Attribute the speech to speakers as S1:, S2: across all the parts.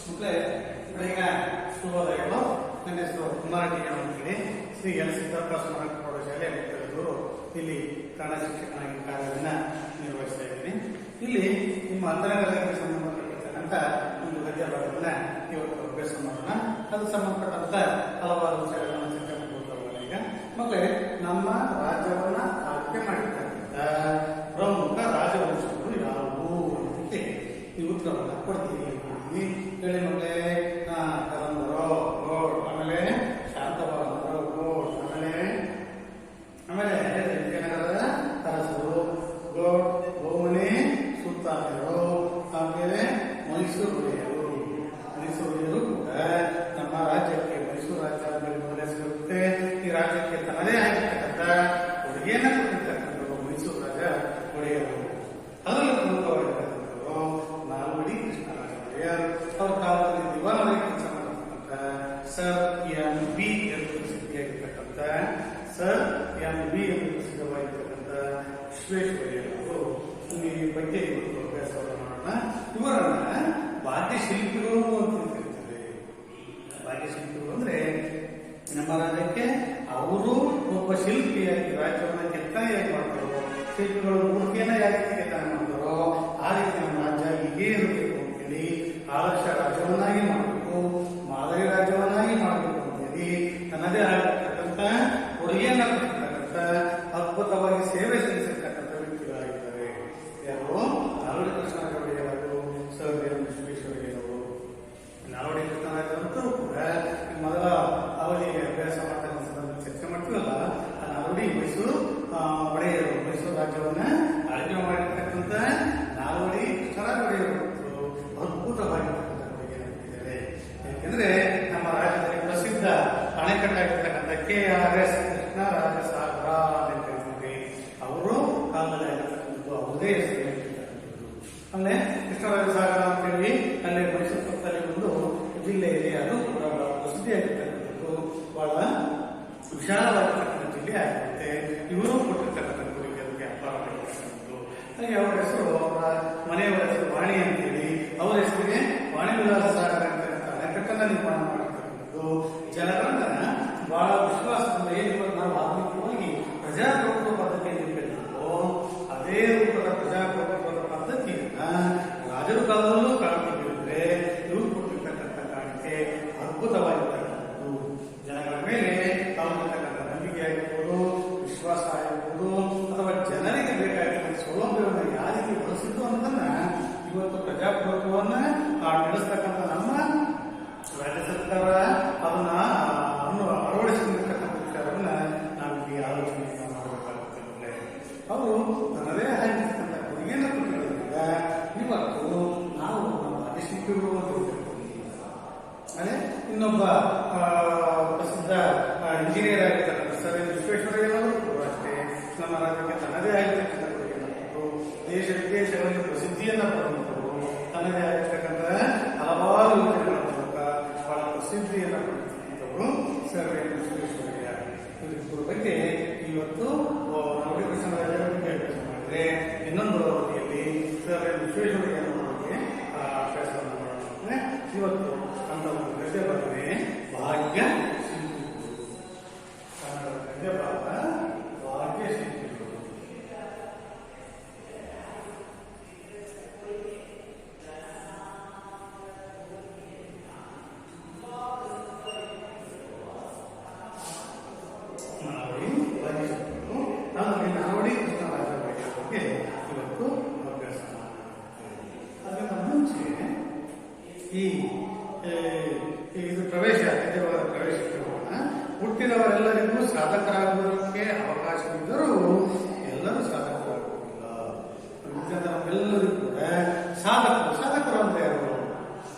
S1: ಮಕ್ಕಳೇ ಈಗ ಶುಭೋದಯಗಳು. ನನ್ನ ಹೆಸರು ಕುಮಾರಟಿ ಅಂತೇಳಿ ಶ್ರೀ ಎಲ್ ಸಿದ್ದಪ್ಪ ಸ್ಮಾರಕ ಪ್ರೌಢಶಾಲೆ ಮಕ್ಕಳು ಇಲ್ಲಿ ಕನ್ನಡ ಶಿಕ್ಷಕನಾಗಿ ಕಾರ್ಯವನ್ನು ನಿರ್ವಹಿಸ್ತಾ ಇದ್ದೀನಿ. ಇಲ್ಲಿ ನಿಮ್ಮ ಅಂತರಂಗಕ್ಕೆ ಸಂಬಂಧಪಟ್ಟಿರ್ತಕ್ಕಂಥ ಒಂದು ಗದ್ಯ ಭಾಗವನ್ನ ಇವತ್ತು ಅಭ್ಯಾಸ ಮಾಡೋಣ. ಅದು ಸಂಬಂಧಪಟ್ಟಂತ ಹಲವಾರು ವಿಷಯಗಳನ್ನು ಚರ್ಚೆ ಮಾಡಬಹುದು. ಈಗ ಮಕ್ಕಳೇ, ನಮ್ಮ ರಾಜ್ಯವನ್ನ ಆಯ್ಕೆ ಮಾಡಿರ್ತಕ್ಕಂಥ ಪ್ರಮುಖ ರಾಜವಂಶಗಳು ಯಾವುವು ಅಂತ ಈ ಉತ್ತರವನ್ನ ಕೊಡ್ತೀವಿ. ಹೇಳಿ ಮಕ್ಕಳೇ. ಕದಂಬರು, ಗೋಡ್, ಆಮೇಲೆ ಶಾಂತವಾಹನರು, ಗೋಡ್, ಆಮೇಲೆ ವಿಜಯನಗರದ ಅರಸರು, ಗೋಡ್, ಗೋಮನೆ ಸುಲ್ತಾನರು, ಆಮೇಲೆ ಮೈಸೂರು ಒಡೆಯರು. ಮೈಸೂರು ಒಡೆಯರು ಕೂಡ ನಮ್ಮ ರಾಜ್ಯಕ್ಕೆ, ಮೈಸೂರು ರಾಜ್ಯ ಮೇಲೆ ಸಿಗುತ್ತೆ. ಈ ರಾಜ್ಯಕ್ಕೆ ತನ್ನದೇ ಆಗಿರ್ತಕ್ಕಂಥ ಕೊಡುಗೆಯನ್ನು ಕೊಟ್ಟಿರ್ತಕ್ಕಂಥದ್ದು ಮೈಸೂರು ರಾಜ ಒಡೆಯರು. ಅದರಲ್ಲಿ ಪ್ರಮುಖವಾಗಿರ್ತಕ್ಕಂಥದ್ದು ನಾಲ್ವಡಿ ಕೃಷ್ಣರಾಜ ಒಡೆಯರ್. ಅವರ ಕಾಲದಲ್ಲಿ ದಿವಾನರಾಗಿ ಕೆಲಸ ಮಾಡತಕ್ಕಂಥ ಸರ್ ಎಂ ಬಿ ಎಂದು ಪ್ರಸಿದ್ಧಿಯಾಗಿರ್ತಕ್ಕಂಥ ಸರ್ ಎಂ ಬಿ ಎಂದು ಪ್ರಸಿದ್ಧವಾಗಿರ್ತಕ್ಕಂಥ ವಿಶ್ವೇಶ್ವರಯ್ಯನವರು ಈ ಬಗ್ಗೆ ಇವತ್ತು ಅಭ್ಯಾಸವನ್ನು ಮಾಡೋಣ. ಇವರನ್ನ ಭಾಗ್ಯಶಿಲ್ಪಿಗಳು ಅಂತ ಕರೀತಾರೆ. ಭಾಗ್ಯಶಿಲ್ಪಿಗಳು ಅಂದ್ರೆ ನಮ್ಮ ರಾಜ್ಯಕ್ಕೆ ಅವರು ಒಬ್ಬ ಶಿಲ್ಪಿಯಾಗಿ ರಾಜ್ಯವನ್ನು ಕೆತ್ತನೆಯಾಗಿ ಮಾಡ್ತಾರೋ, ಶಿಲ್ಪಿಗಳು ಮೂರ್ತಿಯನ್ನ ಯಾವ ರೀತಿ ಕೆತ್ತನೆ ಮಾಡ್ತಾರೋ ಆ ರೀತಿ ನಮ್ಮ ರಾಜ್ಯ ಹೀಗೆ ಇರಬೇಕು ಅಂತೇಳಿ ಆದರ್ಶ ರಾಜ್ಯವನ್ನಾಗಿ ಮಾಡಬೇಕು, ಮಾದರಿ ರಾಜ್ಯವನ್ನಾಗಿ ಮಾಡಬೇಕು ಅಂತೇಳಿ ತನ್ನದೇ ಆಗಿರ್ತಕ್ಕಂಥ ಕೊಡುಗೆಯನ್ನ ಕೊಟ್ಟಿರ್ತಕ್ಕಂಥ ಅದ್ಭುತವಾಗಿ ಸೇವೆ ಸಲ್ಲಿಸಿರ್ತಕ್ಕಂಥ ವ್ಯಕ್ತಿಗಳಾಗಿದ್ದಾರೆ. ಯಾರು? ನಾಲ್ವಡಿ ಕೃಷ್ಣರಾಜ ಒಡೆಯರು, ಸರ್ ಎಂ ವಿಶ್ವೇಶ್ವರಯ್ಯನವರು. ನಾಲ್ವಡಿ ಕೃಷ್ಣರಾಜರಂತೂ ಕೂಡ ಮೊದಲ ಅವಧಿಗೆ ಅಭ್ಯಾಸ ಮಾಡ್ತಕ್ಕಂಥ ಸಂದರ್ಭದಲ್ಲಿ ಚರ್ಚೆ ಮಾಡ್ತೀವಲ್ಲ, ಆ ನಾಲ್ವಡಿ ಮೈಸೂರು ಒಡೆಯರು, ಮೈಸೂರು ರಾಜ್ಯವನ್ನ ಆಳ್ಕೆ ಮಾಡಿರ್ತಕ್ಕಂಥ ನಾಲ್ವಡಿ ಕೃಷ್ಣರಾಜ ಒಡೆಯರು ಅದ್ಭುತವಾಗಿರ್ತಕ್ಕಂಥ ಕೊಡುಗೆಯನ್ನು ಕೊಟ್ಟಿದ್ದಾರೆ. ಯಾಕೆಂದ್ರೆ ನಮ್ಮ ರಾಜ್ಯದಲ್ಲಿ ಪ್ರಸಿದ್ಧ ಅಣೆಕಟ್ಟಾಗಿರ್ತಕ್ಕಂಥ KRS ಕೃಷ್ಣರಾಜ ಸಾಗರ ಅಂತ ಹೇಳ್ತೀವಿ. ಅವರು ಕಾಲದಲ್ಲಿ ಆಗಿರ್ತಕ್ಕಂಥದ್ದು ಅವರದೇ ಹೆಸರಿರ್ತಕ್ಕಂಥದ್ದು. ಆಮೇಲೆ ಕೃಷ್ಣರಾಜ ಸಾಗರ ಅಂತ ಹೇಳಿ ಅಲ್ಲಿ ಮೈಸೂರು ಪಕ್ಕದಲ್ಲಿ ಒಂದು ಜಿಲ್ಲೆ ಇದೆ. ಅದು ಕೂಡ ಬಹಳ ಪ್ರಸಿದ್ಧಿಯಾಗಿರ್ತಕ್ಕಂಥದ್ದು, ಬಹಳ ವಿಶಾಲವಾಗಿರ್ತಕ್ಕಂಥ ಜಿಲ್ಲೆ ಆಗಿರುತ್ತೆ. ಇವರು ಕೊಟ್ಟಿರ್ತಕ್ಕಂಥ ಕೊಡುಗೆ ಅದಕ್ಕೆ ಅಪಾರವಾಗಿರ್ತಕ್ಕಂಥದ್ದು. ಹಾಗೆ ಅವರ ಹೆಸರು, ಅವರ ಮನೆಯವರ ಹೆಸರು ವಾಣಿ ಅಂತೇಳಿ, ಅವರ ಹೆಸರಿಗೆ ವಾಣಿ ವಿಲಾಸ ಸಾಗರ ಅಂತಕ್ಕಂಥ ಅಣೆಕಟ್ಟನ್ನು ನಿರ್ಮಾಣ ಮಾಡಿರ್ತಕ್ಕಂಥದ್ದು. ಜನಗಳನ್ನ ಬಹಳ ವಿಶ್ವಾಸದಿಂದ ಏನು ನಾವು ಆಧುನಿಕವಾಗಿ ಪ್ರಜಾಪ್ರಭುತ್ವ ಪದ್ಧತಿಯನ್ನು ಕಲಿತು ಅದೇ ರೂಪದ ಪ್ರಜಾಪ್ರಭುತ್ವದ ಪದ್ಧತಿಯನ್ನ ರಾಜರ ಕಾಲದಲ್ಲೂ ಕಾಣ್ತಿದ್ರೆ ಇವರು ಕೊಟ್ಟಿರ್ತಕ್ಕಂಥ ಕಾಣಿಕೆ ಅದ್ಭುತವಾಗಿರ್ತಕ್ಕಂಥದ್ದು. ಜನಗಳ ಮೇಲೆ ತಾವಿರ್ತಕ್ಕಂಥ ನಂಬಿಕೆ ಆಗಿರ್ಬೋದು, ವಿಶ್ವಾಸ ಆಗಿರ್ಬೋದು, ಅಥವಾ ಜನರಿಗೆ ಬೇಕಾಗಿರುವ ಸೌಲಭ್ಯವನ್ನು ಯಾವ ರೀತಿ ಬಳಸಿದ್ದು ಅನ್ನೋದನ್ನ ಇವತ್ತು ಪ್ರಜಾಪ್ರಭುತ್ವವನ್ನ ನಡೆಸ್ತಕ್ಕಂಥ ನಮ್ಮ ರಾಜ್ಯ ಸರ್ಕಾರ ಅದನ್ನ ಅಳವಡಿಸಿಕೊಂಡಿರ್ತಕ್ಕಂಥ ವಿಚಾರವನ್ನ ನಾವು ಇಲ್ಲಿ ಆಲೋಚನೆ ಮಾಡಬೇಕಾಗುತ್ತೆ. ಅವರು ತನ್ನದೇ ಆಗಿರ್ತಕ್ಕಂಥ ಕೊಡುಗೆಯನ್ನು ಕೊಟ್ಟಿರೋದ್ರಿಂದ ಇವತ್ತು ನಾವು ನಮ್ಮ ಭಾಗ್ಯಶಿಲ್ಪಿಗಳು ಅಂತ ಹೇಳ್ತೀವಿ. ಅದೇ ಇನ್ನೊಬ್ಬ ಪ್ರಸಿದ್ಧ ಇಂಜಿನಿಯರ್ ಆಗಿರ್ತಕ್ಕಂಥ ಸರ್ ಎಂ ವಿಶ್ವೇಶ್ವರಯ್ಯನವರು ಕೂಡ ಅಷ್ಟೇ ನಮ್ಮ ರಾಜ್ಯಕ್ಕೆ ತನ್ನದೇ ಆಗಿರ್ತಕ್ಕಂಥ ಕೊಡುಗೆಯನ್ನು ಕೊಟ್ಟು ದೇಶ ವಿದೇಶಗಳಲ್ಲಿ ಪ್ರಸಿದ್ಧಿಯನ್ನು ಪಡೆದಂಥವರು, ತನ್ನದೇ ಆಗಿರ್ತಕ್ಕಂಥ ಹಲವಾರು ಯೋಜನೆಗಳ ಮೂಲಕ ಬಹಳ ಪ್ರಸಿದ್ಧಿಯನ್ನು ಪಡೆದಿರ್ತಕ್ಕಂಥವರು ಸರ್ ಎಂ ವಿಶ್ವೇಶ್ವರಯ್ಯ. ಇವರಿಬ್ಬರ ಬಗ್ಗೆ ಇವತ್ತು ನಾಲ್ವಡಿ ಕೃಷ್ಣರಾಜ ಬಗ್ಗೆ ಅಭ್ಯಾಸ ಮಾಡಿದ್ರೆ, ಇನ್ನೊಂದು ಅವಧಿಯಲ್ಲಿ ಸರ್ ಎಂ ವಿಶ್ವೇಶ್ವರಯ್ಯನವರ ಬಗ್ಗೆ ಅಭ್ಯಾಸವನ್ನು ಮಾಡೋಣ. ಇವತ್ತು ಅಂತ ಒಂದು ಗದ್ಯ ಭಾಗವೇ ಭಾಗ್ಯ ಶಿಲ್ಪಿಗಳು. ಕನ್ನಡ ಗದ್ಯ ಭಾಗ ಭಾಗ್ಯ ಶಿಲ್ಪಿಗಳು. ನಾಲ್ವಡಿ ಕೃಷ್ಣರಾಜ ಒಡೆಯರ ಬಗ್ಗೆ ಇವತ್ತು ಅಭ್ಯಾಸ ಮಾಡುತ್ತೇವೆ. ಅದಕ್ಕಿಂತ ಮುಂಚೆ ಇದು ಪ್ರವೇಶ, ಗದ್ಯವಾದ ಪ್ರವೇಶಕ್ಕೆ ಹೋಗೋಣ. ಹುಟ್ಟಿದವರೆಲ್ಲರಿಗೂ ಸಾಧಕರಾಗುವುದಕ್ಕೆ ಅವಕಾಶವಿದ್ದರೂ ಎಲ್ಲರೂ ಸಾಧಕರಾಗುವುದಿಲ್ಲ. ನಮ್ಮೆಲ್ಲರೂ ಕೂಡ ಸಾಧಕರು ಅಂತ ಯಾರು?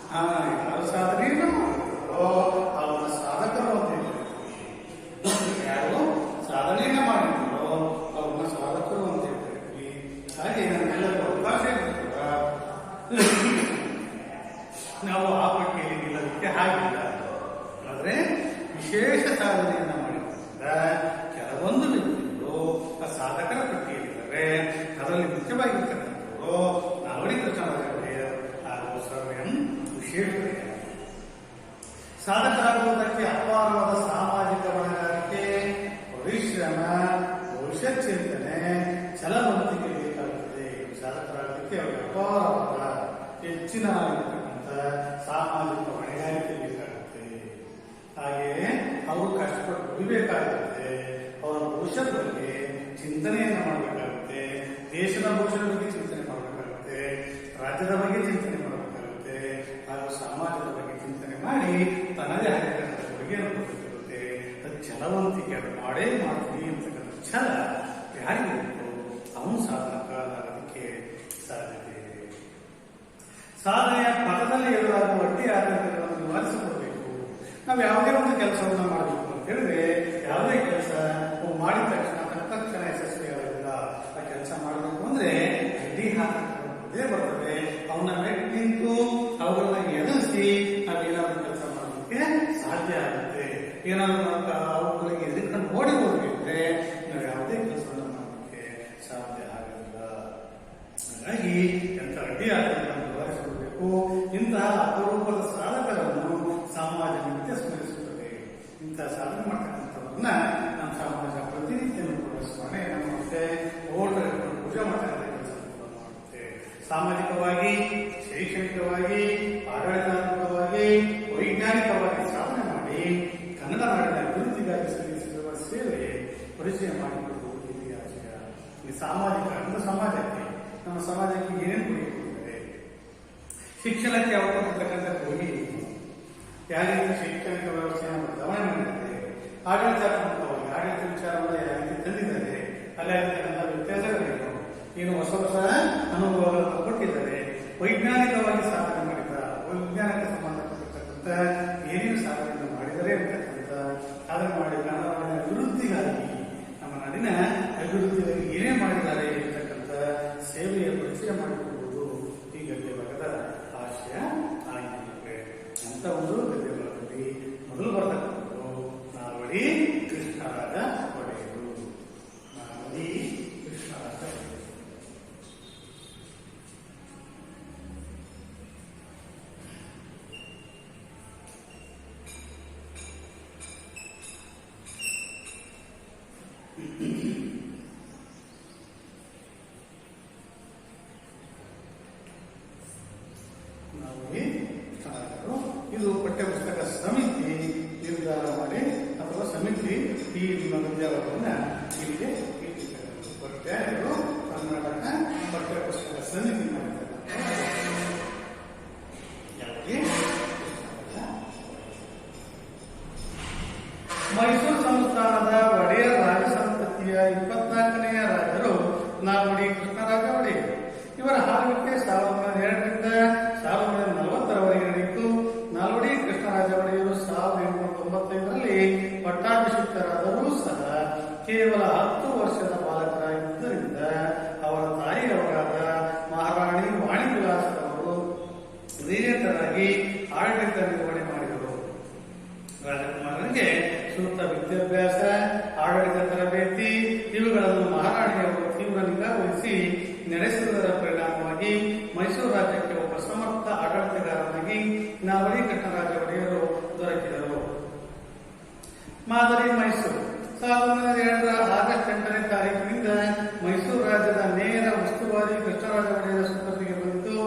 S1: ಯಾರು ಸಾಧನೆಯನ್ನು ಮಾಡಿದ್ರು ಅವರ ಸಾಧಕರು ಅಂತ ಹೇಳ್ತೀವಿ. ಯಾರು ಸಾಧನೆಯನ್ನು ಮಾಡಿದ್ರು ಅವ್ರನ್ನ ಸಾಧಕರು ಅಂತ ಹೇಳ್ತೀವಿ. ಹಾಗೆ ನಮ್ಮೆಲ್ಲರಿಗೂ ಅವಕಾಶ ಇದ್ರು ಕೂಡ ನಾವು ಆ ಪಟ್ಟಿಯಲ್ಲಿ ನಿಲ್ಲೋದಕ್ಕೆ ಆಗಿಲ್ಲ. ಆದರೆ ವಿಶೇಷ ಸಾಧನೆಯನ್ನು ಮಾಡಿದ್ರಿಂದ ಕೆಲವೊಂದು ವ್ಯಕ್ತಿಗಳು ಸಾಧಕರ ಪಟ್ಟಿಯಲ್ಲಿದ್ದಾರೆ. ಅದರಲ್ಲಿ ಮುಖ್ಯವಾಗಿರ್ತಕ್ಕಂಥವರು ನಾಲ್ವಡಿ ಕೃಷ್ಣರಾಜ ಒಡೆಯರ್ ಹಾಗೂ ಅದಕ್ಕೆ ಅವರಿಗೆ ಅಪಾರವಾದ ಹೆಚ್ಚಿನ ಸಾಮಾಜಿಕ ಹೊಣೆಗಾರಿಕೆ ಬೇಕಾಗುತ್ತೆ. ಹಾಗೆಯೇ ಅವರು ಕಷ್ಟಪಟ್ಟು ದುಡಿಬೇಕಾಗುತ್ತೆ. ಅವರ ಭವಿಷ್ಯದ ಬಗ್ಗೆ ಚಿಂತನೆಯನ್ನು ಮಾಡಬೇಕಾಗುತ್ತೆ. ದೇಶದ ಭವಿಷ್ಯದ ಬಗ್ಗೆ ಚಿಂತನೆ ಮಾಡಬೇಕಾಗುತ್ತೆ. ರಾಜ್ಯದ ಬಗ್ಗೆ ಚಿಂತನೆ ಮಾಡಬೇಕಾಗುತ್ತೆ. ಹಾಗೂ ಸಮಾಜದ ಬಗ್ಗೆ ಚಿಂತನೆ ಮಾಡಿ ತನ್ನದೇ ಆಗಿರ್ತಕ್ಕಂಥ ಕೊಡುಗೆಯನ್ನು ಕೊಡಬೇಕಾಗುತ್ತೆ. ಅದು ಛಲವಂತಿಕೆ, ಅದು ಮಾಡೇ ಮಾಡ್ತೀನಿ ಅಂತಕ್ಕಂಥ ಛಲ ಯಾರಿಗೆ ಉಂಟು ಅವನು ಸಾಧನಕಾರಕ್ಕೆ ಸಾಧ್ಯತೆ ಇದೆ. ಸಾಧನೆಯ ಪಥದಲ್ಲಿ ಎದುರಾಗುವ ಅಡ್ಡಿ ಆತಂಕಗಳನ್ನು ನಿವಾರಿಸಿಕೊಳ್ಬೇಕು. ನಾವು ಯಾವುದೇ ಒಂದು ಕೆಲಸವನ್ನು ಮಾಡಬೇಕು ಅಂತ ಹೇಳಿದ್ರೆ ಯಾವುದೇ ಕೆಲಸ ಮಾಡಿದ ತಕ್ಷಣ ತಕ್ಷಣ ಯಶಸ್ವಿಯಾಗೋದಿಲ್ಲ. ಆ ಕೆಲಸ ಮಾಡಬೇಕು ಅಂದ್ರೆ ಅಡ್ಡಿ ಆತಂಕಗಳು ಬರ್ತದೆ. ಅವನ್ನ ಮೆಟ್ಟಿ ನಿಂತು ಅವುಗಳನ್ನ ಎದುರಿಸಿ ನಾವೇನಾದ್ರೂ ಕೆಲಸ ಮಾಡೋದಕ್ಕೆ ಸಾಧ್ಯ ಆಗುತ್ತೆ. ಏನಾದ್ರೂ ಅವುಗಳಿಗೆ ಎದುರ್ಕೊಂಡು ಓಡಿ ಹೋಗ್ಬೇಕಿದ್ರೆ ನಾವು ಯಾವುದೇ ಕೆಲಸವನ್ನು ಮಾಡೋದಕ್ಕೆ ಸಾಧ್ಯ ಆಗೋದಿಲ್ಲ. ಹಾಗಾಗಿ ಎಂಥ ಅಡ್ಡಿ ಆತಂಕಗಳನ್ನು ನಿವಾರಿಸಿಕೊಳ್ಬೇಕು. ಇಂತಹ ಅಪರೂಪದ ಸಾಧಕರನ್ನು ಸಮಾಜ ನಿತ್ಯ ಸ್ಮರಿಸುತ್ತದೆ. ಇಂತಹ ಸಾಧನೆ ಮಾಡ್ತಕ್ಕಂಥವ್ರನ್ನ ನಮ್ಮ ಸಮಾಜ ಪ್ರತಿನಿತ್ಯವನ್ನು ಕೂಡ ಸ್ಮರಣೆ ಮಾಡುತ್ತೆ. ಪೂಜೆ ಮಾಡ್ತಕ್ಕಂಥ ಕೆಲಸ ಮಾಡುತ್ತೆ. ಸಾಮಾಜಿಕವಾಗಿ, ಶೈಕ್ಷಣಿಕವಾಗಿ, ಆಡಳಿತಾತ್ಮಕವಾಗಿ, ವೈಜ್ಞಾನಿಕವಾಗಿ ಸಾಧನೆ ಮಾಡಿ ಕನ್ನಡ ನಾಡಿನ ಅಭಿವೃದ್ಧಿಗಾಗಿ ಸಲ್ಲಿಸಿರುವ ಸೇವೆ ಪರಿಚಯ ಮಾಡಿಕೊಳ್ಳುವುದು ಇಲ್ಲಿ ಆಶಯ. ಈ ಸಾಮಾಜಿಕ ನಮ್ಮ ಸಮಾಜಕ್ಕೆ ಏನೇನು ಕೊಡುಗೆ ಕೊಟ್ಟಿದ್ದಾರೆ, ಶಿಕ್ಷಣಕ್ಕೆ ಅವರು ಕೊಟ್ಟಿರ್ತಕ್ಕಂಥ ಕೊಡುಗೆ ಯಾವ ರೀತಿ ಶೈಕ್ಷಣಿಕ ವ್ಯವಸ್ಥೆಯನ್ನು ಬದಲಾವಣೆ ಮಾಡಿದ್ದಾರೆ, ಆಡಳಿತಾತ್ಮಕವಾಗಿ ಆಡಳಿತ ವಿಚಾರವನ್ನು ಯಾವ ರೀತಿ ತಂದಿದ್ದಾರೆ, ಅಲ್ಲಿರ್ತಕ್ಕಂಥ ವ್ಯತ್ಯಾಸಗಳೇನು, ಏನು ಹೊಸ ಅನುಭವಗಳನ್ನು ಕೊಟ್ಟಿದ್ದಾರೆ, ವೈಜ್ಞಾನಿಕವಾಗಿ ಸಾಧನೆ ಮಾಡಿದ್ದಾರೆ, ವಿಜ್ಞಾನಕ್ಕೆ ಸಂಬಂಧಪಟ್ಟಿರ್ತಕ್ಕಂಥ ಏನೇನು ಸಾಧನೆಯನ್ನು ಮಾಡಿದರೆ ಅಂತಕ್ಕಂಥ ಸಾಧನೆ ಮಾಡಿ ಕನ್ನಡ ನಾಡಿನ ಅಭಿವೃದ್ಧಿಗಾಗಿ, ನಮ್ಮ ನಾಡಿನ ಅಭಿವೃದ್ಧಿಗಾಗಿ ಏನೇ ಮಾಡಿದ್ದಾರೆ ಅಂತಕ್ಕಂಥ ಸೇವೆಯ ಪರಿಚಯ ಮಾಡಿಕೊಳ್ಳುವುದು ಈ ಗದ್ಯ ಭಾಗದ ಆಶಯ ಆಗಿರುತ್ತದೆ. ಅಂತ ಒಂದು ಗದ್ಯ ಭಾಗದಲ್ಲಿ ಮೊದಲು ಬರ್ತಕ್ಕಂಥದ್ದು ನಾವಡಿ ಕೃಷ್ಣರಾಜ ಒಡೆಯರು. ನಾವಡಿ ಕೃಷ್ಣರಾಜ ಒಡೆಯರು. ಇದು ಪಠ್ಯಪುಸ್ತಕ ಸಮಿತಿ ನಿರ್ಧಾರ ಮಾಡಿ ಅಥವಾ ಸಮಿತಿ ಈ ನಿಮ್ಮ ವಿದ್ಯಾರ್ಥಿಗಳನ್ನ ಇಲ್ಲಿಗೆ ಪಠ್ಯಗಳು ಕರ್ನಾಟಕ ಪಠ್ಯಪುಸ್ತಕ ಸಮಿತಿ ಮಾಡಿದ್ದಾರೆ. ಮೈಸೂರು ಸಂಸ್ಥಾನದ ಒಡೆಯರ್ ರಾಜಸಂತತಿಯ 24ನೇ ರಾಜರು ನಾಲ್ವಡಿ ಕೃಷ್ಣರಾಜ ಒಡೆಯರ್. ಇವರ ಆಳ್ವಿಕೆ 1902ರಿಂದ 1940ರವರೆಗೆ ನಡೆಯಿತು. ನಾಲ್ವಡಿ ಕೃಷ್ಣರಾಜ ಒಡೆಯರು 1895ರಲ್ಲಿ ಪಟ್ಟಾಭಿಷಿಕ್ತರಾದರೂ ಸಹ ಕೇವಲ 10 ವರ್ಷದ ಬಾಲಕರಾಗಿದ್ದರಿಂದ ಅವರ ತಾಯಿಯವರಾದ ಮಹಾರಾಣಿ ವಾಣಿವಿಲಾಸರವರು ನಿರಂತರವಾಗಿ ಆಡಳಿತ ನಿರ್ವಹಣೆ ಮಾಡಿದರು. ರಾಜಕುಮಾರರಿಗೆ ಸೂಕ್ತ ವಿದ್ಯಾಭ್ಯಾಸ, ಆಡಳಿತ ತರಬೇತಿ ಇವುಗಳನ್ನು ಮಹಾರಾಣಿಯವರು ತೀವ್ರ ನಿಗಾ ವಹಿಸಿ ನಡೆಸುವುದರ ಪರಿಣಾಮವಾಗಿ ಮೈಸೂರು ರಾಜ್ಯಕ್ಕೆ ಒಬ್ಬ ಸಮರ್ಥ ಆಡಳಿತಗಾರನಾಗಿ ನಾಲ್ವಡಿ ಕೃಷ್ಣರಾಜ ಒಡೆಯರು ದೊರಕಿದರು. ಮಾದರಿ ಮೈಸೂರು 1902ರ ಆಗಸ್ಟ್ 8ನೇ ತಾರೀಕಿನಿಂದ ಮೈಸೂರು ರಾಜ್ಯದ ನೇರ ಉಸ್ತುವಾರಿ ಕೃಷ್ಣರಾಜ ಒಡೆಯರ ಸುಪರ್ದಿಗೆ ಬಂದಿತು.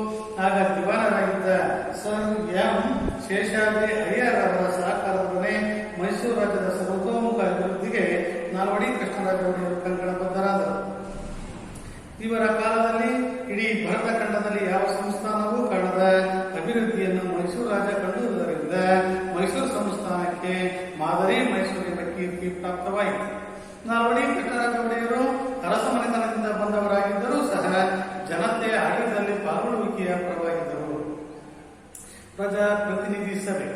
S1: ಆಗ ದಿವಾನರಾಗಿದ್ದ ಸರ್ ಎಂ ಶೇಷಾದ್ರಿ ಅಯ್ಯರ್ ಅವರ ಸಹಕಾರದೊಡನೆ ಮೈಸೂರು ರಾಜ್ಯದ ಸರ್ವತೋಮುಖ ಅಭಿವೃದ್ಧಿಗೆ ನಾಲ್ವಡಿ ಕೃಷ್ಣರಾಜ ಒಡೆಯರು ಕಂಕಣಬದ್ಧರಾದರು. ಇವರ ಕಾಲದಲ್ಲಿ ಇಡೀ ಭಾರತ ಖಂಡದಲ್ಲಿ ಯಾವ ಸಂಸ್ಥಾನವೂ ಕಾಣದ ಅಭಿವೃದ್ಧಿಯನ್ನು ಮೈಸೂರು ರಾಜ್ಯ ಕಂಡುವುದರಿಂದ ಮೈಸೂರು ಸಂಸ್ಥಾನಕ್ಕೆ ಮಾದರಿ ಮೈಸೂರಿನ ಕೀರ್ತಿ ಪ್ರಾಪ್ತವಾಯಿತು. ನಾಲ್ವಡಿ ಕೃಷ್ಣರಾಜ ಒಡೆಯರು ಅರಸಮನೆತನದಿಂದ ಬಂದವರಾಗಿದ್ದರೂ ಸಹ ಜನತೆಯ ಆಡಳಿತದಲ್ಲಿ ಪಾಲ್ಗೊಳ್ಳುವಿಕೆಯ ಪರವಾಗಿದ್ದರು. ಪ್ರಜಾಪ್ರತಿನಿಧಿ ಸಭೆ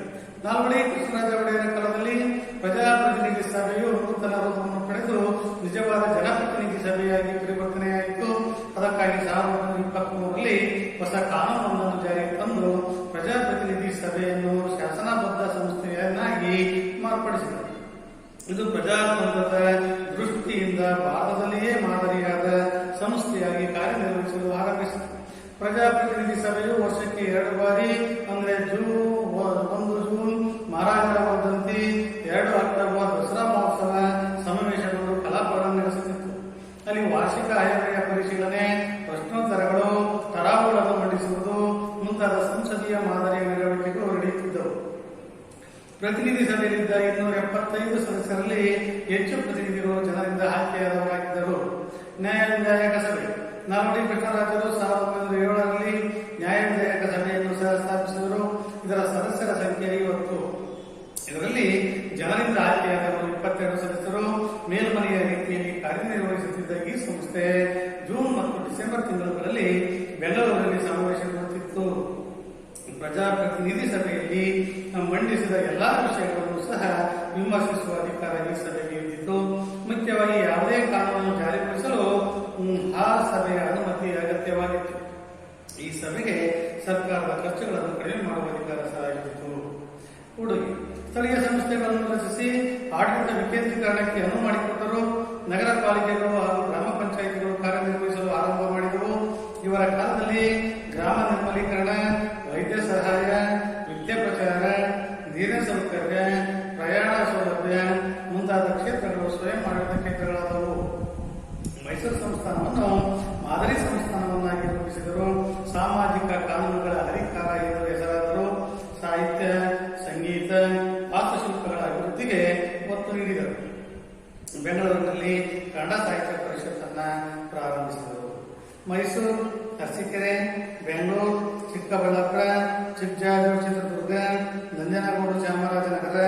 S1: ನಾಲ್ವಡಿ ಕೃಷ್ಣರಾಜ ಒಡೆಯರ ಕಾಲದಲ್ಲಿ ಪ್ರಜಾಪ್ರತಿನಿಧಿ ಸಭೆಯು ನೂತನ ರೂಪವನ್ನು ಪಡೆದು ನಿಜವಾದ ಜನಪ್ರತಿನಿಧಿ ಸಭೆಯಾಗಿ ಪರಿವರ್ತನೆಯಾಯಿತು. ಅದಕ್ಕಾಗಿ 1923ರಲ್ಲಿ ಹೊಸ ಕಾನೂನೊಂದನ್ನು ಜಾರಿಗೆ ತಂದು ಪ್ರಜಾಪ್ರತಿನಿಧಿ ಸಭೆಯನ್ನು ಶಾಸನಬದ್ಧ ಸಂಸ್ಥೆಯನ್ನಾಗಿ ಮಾರ್ಪಡಿಸಿದರು. ಇದು ಪ್ರಜಾತಂತ್ರದ ದೃಷ್ಟಿಯಿಂದ ಭಾರತದಲ್ಲಿಯೇ ಮಾದರಿಯಾದ ಸಂಸ್ಥೆಯಾಗಿ ಕಾರ್ಯನಿರ್ವಹಿಸಲು ಆರಂಭಿಸಿತು. ಪ್ರಜಾಪ್ರತಿನಿಧಿ ಸಭೆಯು ವರ್ಷಕ್ಕೆ 2 ಬಾರಿ ಅಂದರೆ 1 ಜೂನ್ ಮಹಾರಾಜರ ವರ್ಧಂತಿ, 2 ಅಕ್ಟೋಬರ್ ದಸರಾ ಮಹೋತ್ಸವ ಸಮಾವೇಶಗಳು ಕಲಾಪಗಳನ್ನು ನಡೆಸುತ್ತಿತ್ತು. ಅಲ್ಲಿ ವಾರ್ಷಿಕ ಆಯವ್ಯಯ ಪರಿಶೀಲನೆ, ಪ್ರಶ್ನೋತ್ತರಗಳು, ತರಾ ಮುಂತಾದ ಸಂಸದೀಯ ಮಾದರಿಯ ನಡವಳಿಕೆಗಳು ನಡೆಯುತ್ತಿದ್ದವು. ಪ್ರತಿನಿಧಿ ಸಭೆಯಲ್ಲಿದ್ದ 275 ಸದಸ್ಯರಲ್ಲಿ ಹೆಚ್ಚು ಪ್ರತಿನಿಧಿಗಳು ಜನರಿಂದ ಆಯ್ಕೆಯಾದವರಾಗಿದ್ದರು. ನ್ಯಾಯವಿಧಾಯಕ ಸಭೆ ನಾಲ್ವಡಿ ಕೃಷ್ಣರಾಜರು 1907ರಲ್ಲಿ ನ್ಯಾಯವಿಧಾಯಕ ಸಭೆಯನ್ನು ಸ್ಥಾಪಿಸಿದರು. ಇದರ ಸದಸ್ಯರ ಸಂಖ್ಯೆ 50. ಇದರಲ್ಲಿ ಜನರಿಂದ ಆಯ್ಕೆಯಾದವರು 22 ಸದಸ್ಯರು. ಮೇಲ್ಮನೆಯ ರೀತಿಯಲ್ಲಿ ಕಾರ್ಯನಿರ್ವಹಿಸುತ್ತಿದ್ದ ಈ ಸಂಸ್ಥೆ ಜೂನ್ ಮತ್ತು ಡಿಸೆಂಬರ್ ತಿಂಗಳುಗಳಲ್ಲಿ ಬೆಂಗಳೂರಿನಲ್ಲಿ ಸಮಾವೇಶಗೊಳ್ಳುತ್ತಿತ್ತು. ಪ್ರಜಾಪ್ರತಿನಿಧಿ ಸಭೆಯಲ್ಲಿ ಮಂಡಿಸಿದ ಎಲ್ಲಾ ವಿಷಯಗಳನ್ನು ಸಹ ವಿಮರ್ಶಿಸುವ ಅಧಿಕಾರ ಈ ಸಭೆಗೆ ಇದ್ದಿತ್ತು. ಮುಖ್ಯವಾಗಿ ಯಾವುದೇ ಕಾನೂನನ್ನು ಜಾರಿಗೊಳಿಸಲು ಆ ಸಭೆಯ ಅನುಮತಿ ಅಗತ್ಯವಾಗಿತ್ತು. ಈ ಸಭೆಗೆ ಸರ್ಕಾರದ ಖರ್ಚುಗಳನ್ನು ಕಡಿಮೆ ಮಾಡುವ ಅಧಿಕಾರ ಸಹ ಇದ್ದಿತ್ತು. ಕೊಡುಗೆ ಸ್ಥಳೀಯ ಸಂಸ್ಥೆಗಳನ್ನು ರಚಿಸಿ ಆಡಳಿತ ವಿಕೇಂದ್ರೀಕರಣಕ್ಕೆ ಅನುವು ಮಾಡಿಕೊಟ್ಟರು. ನಗರ ಪಾಲಿಕೆಗಳು ಹಾಗೂ ಗ್ರಾಮ ಪಂಚಾಯಿತಿಗಳು ಕಾರ್ಯನಿರ್ವಹಿಸಲು ಆರಂಭ ಮಾಡಿದವು. ಇವರ ಕಾಲದಲ್ಲಿ ಗ್ರಾಮ ನಿರ್ಮಲೀಕರಣ, ವೈದ್ಯ ಸಹಾಯ, ವಿದ್ಯೆ ಪ್ರಚಾರ, ನೀರಿನ ಸೌಕರ್ಯ, ಪ್ರಯಾಣ ಸೌಲಭ್ಯ ಮುಂತಾದ ಕ್ಷೇತ್ರಗಳು ಸ್ವಯಂ ಆಡಳಿತ ಕ್ಷೇತ್ರಗಳಾದವು. ಮೈಸೂರು ಸಂಸ್ಥಾನವನ್ನು ಮಾದರಿ ಸಂಸ್ಥಾನವನ್ನಾಗಿ ರೂಪಿಸಿದರು. ಸಾಮಾಜಿಕ ಕಾನೂನುಗಳ ಹರಿಕಾರ ಎಂದು ಹೆಸರಾದರು. ಸಾಹಿತ್ಯ, ಸಂಗೀತ, ವಾಸ್ತುಶಿಲ್ಪಗಳ ಅಭಿವೃದ್ಧಿಗೆ ಒತ್ತು ನೀಡಿದರು. ಬೆಂಗಳೂರಿನಲ್ಲಿ ಕನ್ನಡ ಸಾಹಿತ್ಯ ಪರಿಷತ್ತನ್ನು ಪ್ರಾರಂಭಿಸಿದರು. ಮೈಸೂರು, ಅರಸೀಕೆರೆ, ಬೆಂಗಳೂರು, ಚಿಕ್ಕಬಳ್ಳಾಪುರ, ಚಿಕ್ಕಜಾಜೂರು, ಚಿತ್ರದುರ್ಗ, ನಂಜನಗೂಡು, ಚಾಮರಾಜನಗರ,